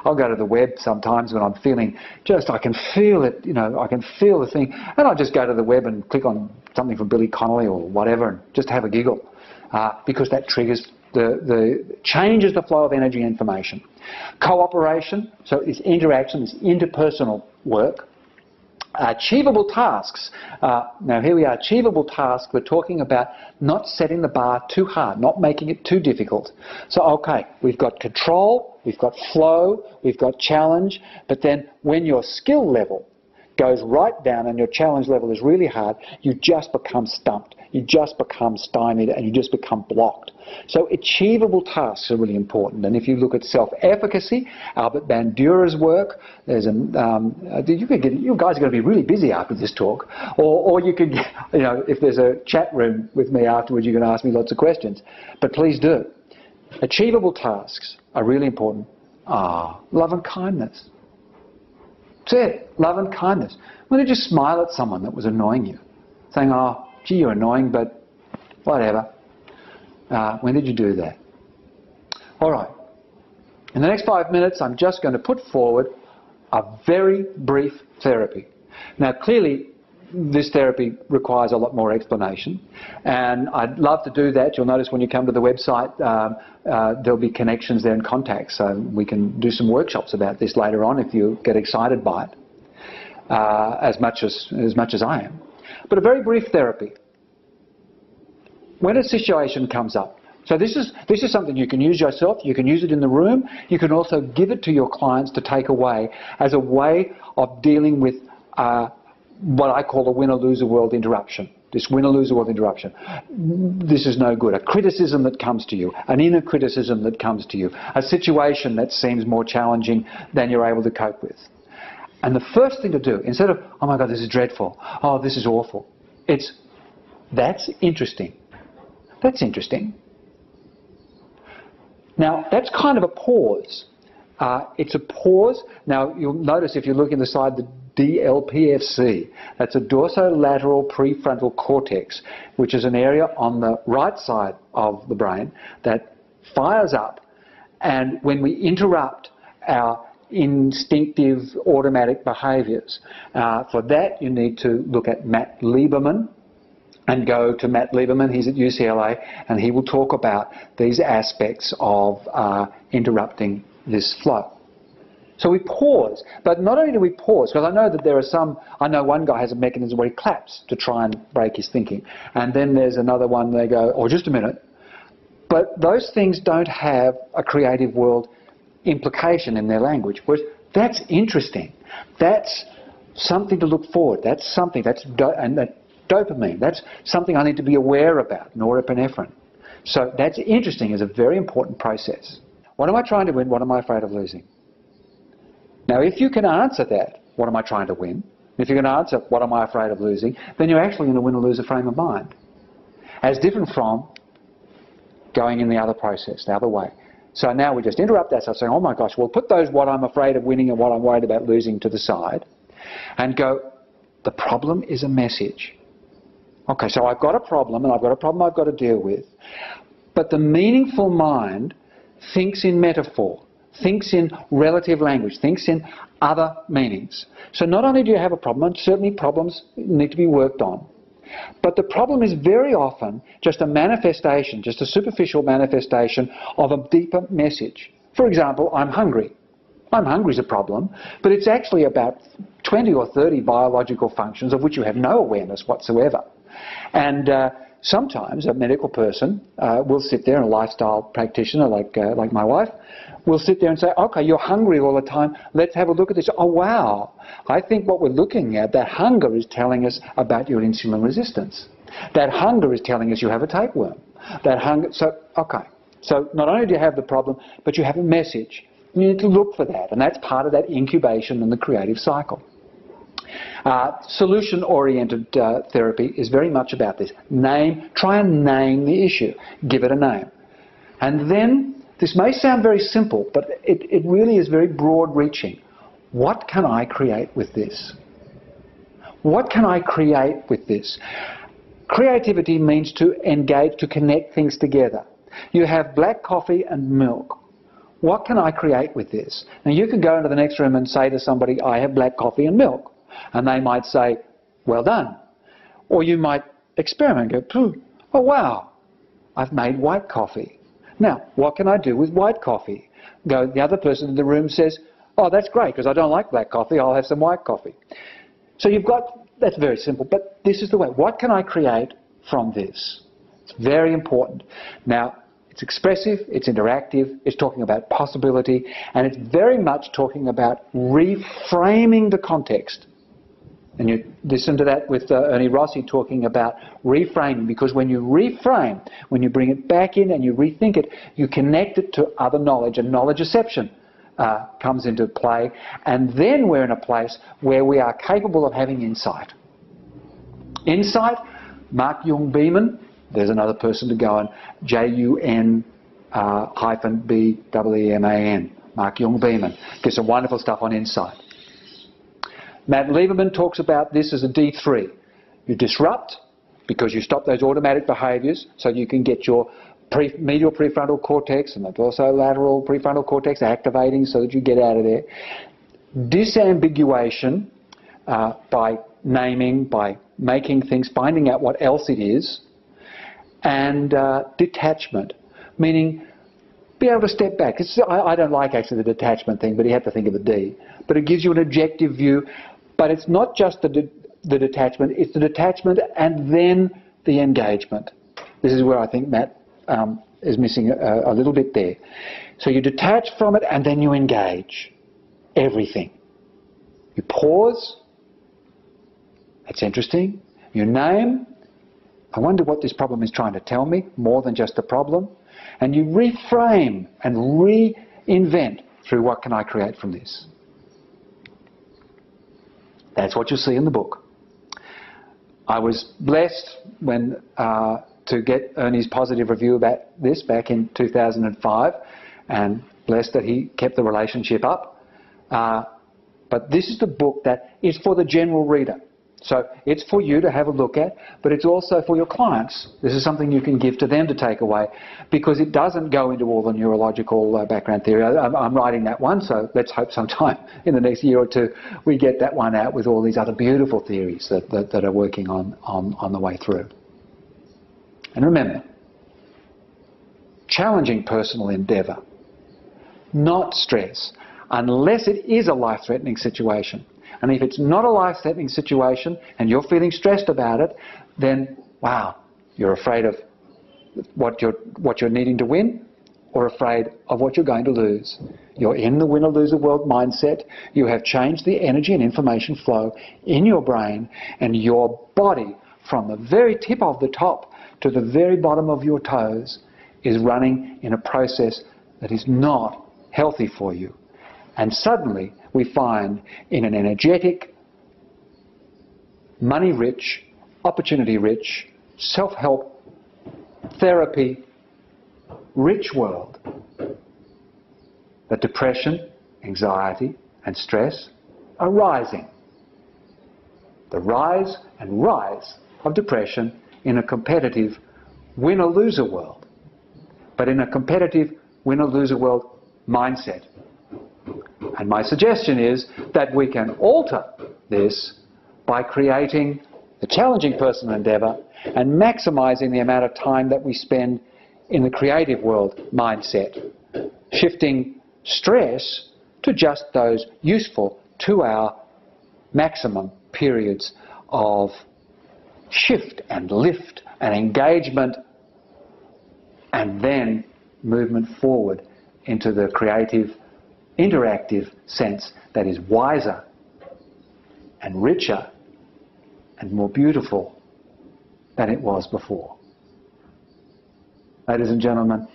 I'll go to the web sometimes when I'm feeling I can feel it, you know, I can feel the thing, and I'll just go to the web and click on something from Billy Connolly or whatever and just have a giggle, because that triggers changes the flow of energy and information. Cooperation, so it's interaction, it's interpersonal work. Achievable tasks. Now here we are, achievable tasks. We're talking about not setting the bar too hard, not making it too difficult. So okay, we've got control, we've got flow, we've got challenge, but then when your skill level goes right down and your challenge level is really hard, you just become stumped, you just become stymied, and you just become blocked. So achievable tasks are really important. And if you look at self-efficacy, Albert Bandura's work, there's you guys are going to be really busy after this talk, or you could, if there's a chat room with me afterwards, you can ask me lots of questions. But please do. Achievable tasks are really important. Love and kindness. That's it, love and kindness. When did you smile at someone that was annoying you? Saying, oh, gee, you're annoying, but whatever. When did you do that? All right. In the next 5 minutes, I'm just going to put forward a very brief therapy. Now, clearly, this therapy requires a lot more explanation, and I'd love to do that. You'll notice when you come to the website, there'll be connections there and contacts, so we can do some workshops about this later on if you get excited by it, as much as I am. But a very brief therapy. When a situation comes up, so this is something you can use yourself, you can use it in the room, you can also give it to your clients to take away as a way of dealing with what I call a win-or-lose-a world interruption. This win-or-lose-a world interruption. This is no good. A criticism that comes to you, an inner criticism that comes to you, a situation that seems more challenging than you're able to cope with. And the first thing to do, instead of, oh my God, this is dreadful, oh, this is awful, it's, that's interesting. That's interesting. Now, that's kind of a pause. It's a pause. Now, you'll notice if you look inside the DLPFC, that's a dorsolateral prefrontal cortex, which is an area on the right side of the brain that fires up. And when we interrupt our instinctive automatic behaviours, for that you need to look at Matt Lieberman, and go to Matt Lieberman, he's at UCLA, and he will talk about these aspects of interrupting this flow. So we pause, but not only do we pause, because I know that there are some, I know one guy has a mechanism where he claps to try and break his thinking, and then there's another one they go, oh, just a minute. But those things don't have a creative world implication in their language, whereas that's interesting. That's something to look forward, that's something, and that dopamine, that's something I need to be aware about, norepinephrine. So that's interesting, is a very important process. What am I trying to win? What am I afraid of losing? Now, if you can answer that, what am I trying to win? If you can answer, what am I afraid of losing, then you're actually in a win or lose a frame of mind. As different from going in the other process, the other way. So now we just interrupt ourselves saying, oh my gosh, well, put those what I'm afraid of winning and what I'm worried about losing to the side and go, the problem is a message. Okay, so I've got a problem, and I've got a problem I've got to deal with. But the meaningful mind thinks in metaphor, thinks in relative language, thinks in other meanings. So not only do you have a problem, and certainly problems need to be worked on, but the problem is very often just a manifestation, just a superficial manifestation of a deeper message. For example, I'm hungry. I'm hungry is a problem, but it's actually about 20 or 30 biological functions of which you have no awareness whatsoever. And sometimes a medical person will sit there, and a lifestyle practitioner like my wife, will sit there and say, okay, you're hungry all the time, let's have a look at this. Oh wow, I think what we're looking at, that hunger is telling us about your insulin resistance. That hunger is telling us you have a tapeworm. That hunger, so, okay. So not only do you have the problem, but you have a message. You need to look for that, and that's part of that incubation and the creative cycle. Solution-oriented therapy is very much about this. Try and name the issue. Give it a name. And then, this may sound very simple, but it really is very broad-reaching. What can I create with this? What can I create with this? Creativity means to engage, to connect things together. You have black coffee and milk. What can I create with this? Now you could go into the next room and say to somebody, I have black coffee and milk. And they might say, well done. Or you might experiment and go, oh wow, I've made white coffee. Now, what can I do with white coffee? The other person in the room says, oh, that's great, because I don't like black coffee, I'll have some white coffee. So you've got, that's very simple, but this is the way. What can I create from this? It's very important. Now, it's expressive, it's interactive, it's talking about possibility, and it's very much talking about reframing the context. And you listen to that with Ernie Rossi talking about reframing, because when you reframe, when you bring it back in and you rethink it, you connect it to other knowledge, and knowledgeception comes into play, and then we're in a place where we are capable of having insight. Insight, Mark Jung Beeman, there's another person to go on, Jun-hyphen B-E-E-M-A-N, Mark Jung Beeman, gives some wonderful stuff on insight. Matt Lieberman talks about this as a D3. You disrupt, because you stop those automatic behaviours, so you can get your medial prefrontal cortex and the dorsolateral prefrontal cortex activating so that you get out of there. Disambiguation, by naming, by making things, finding out what else it is. And detachment, meaning be able to step back. I don't like actually the detachment thing, but you have to think of the D. But it gives you an objective view. But it's not just the detachment, it's the detachment and then the engagement. This is where I think Matt is missing a little bit there. So you detach from it and then you engage everything. You pause. That's interesting. You name. I wonder what this problem is trying to tell me, more than just the problem. And you reframe and reinvent through what can I create from this. That's what you'll see in the book. I was blessed to get Ernie's positive review about this back in 2005, and blessed that he kept the relationship up. But this is the book that is for the general reader. So it's for you to have a look at, but it's also for your clients. This is something you can give to them to take away, because it doesn't go into all the neurological background theory. I'm writing that one, so let's hope sometime in the next year or two we get that one out with all these other beautiful theories that are working on the way through. And remember, challenging personal endeavour, not stress, unless it is a life-threatening situation. And if it's not a life-threatening situation and you're feeling stressed about it, then, wow, you're afraid of what you're needing to win, or afraid of what you're going to lose. You're in the win-or-lose-a-world mindset. You have changed the energy and information flow in your brain, and your body, from the very tip of the top to the very bottom of your toes, is running in a process that is not healthy for you. And suddenly we find, in an energetic, money-rich, opportunity-rich, self-help, therapy-rich world, that depression, anxiety and stress are rising. The rise and rise of depression in a competitive win-or-loser world, but in a competitive win-or-loser world mindset. And my suggestion is that we can alter this by creating the challenging personal endeavour and maximising the amount of time that we spend in the creative world mindset, shifting stress to just those useful 2-hour maximum periods of shift and lift and engagement, and then movement forward into the creative, interactive sense that is wiser and richer and more beautiful than it was before. Ladies and gentlemen,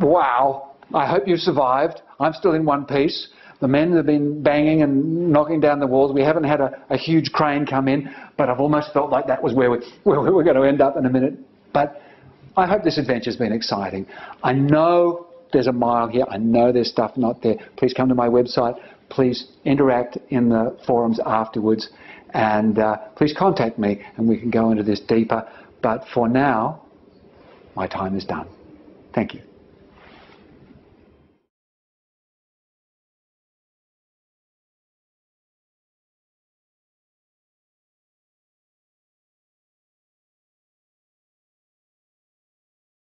wow, I hope you survived. I'm still in one piece. The men have been banging and knocking down the walls. We haven't had a huge crane come in, but I've almost felt like that was where we were going to end up in a minute. But I hope this adventure's been exciting. I know there's a mile here. I know there's stuff not there. Please come to my website. Please interact in the forums afterwards. And please contact me and we can go into this deeper. But for now, my time is done. Thank you.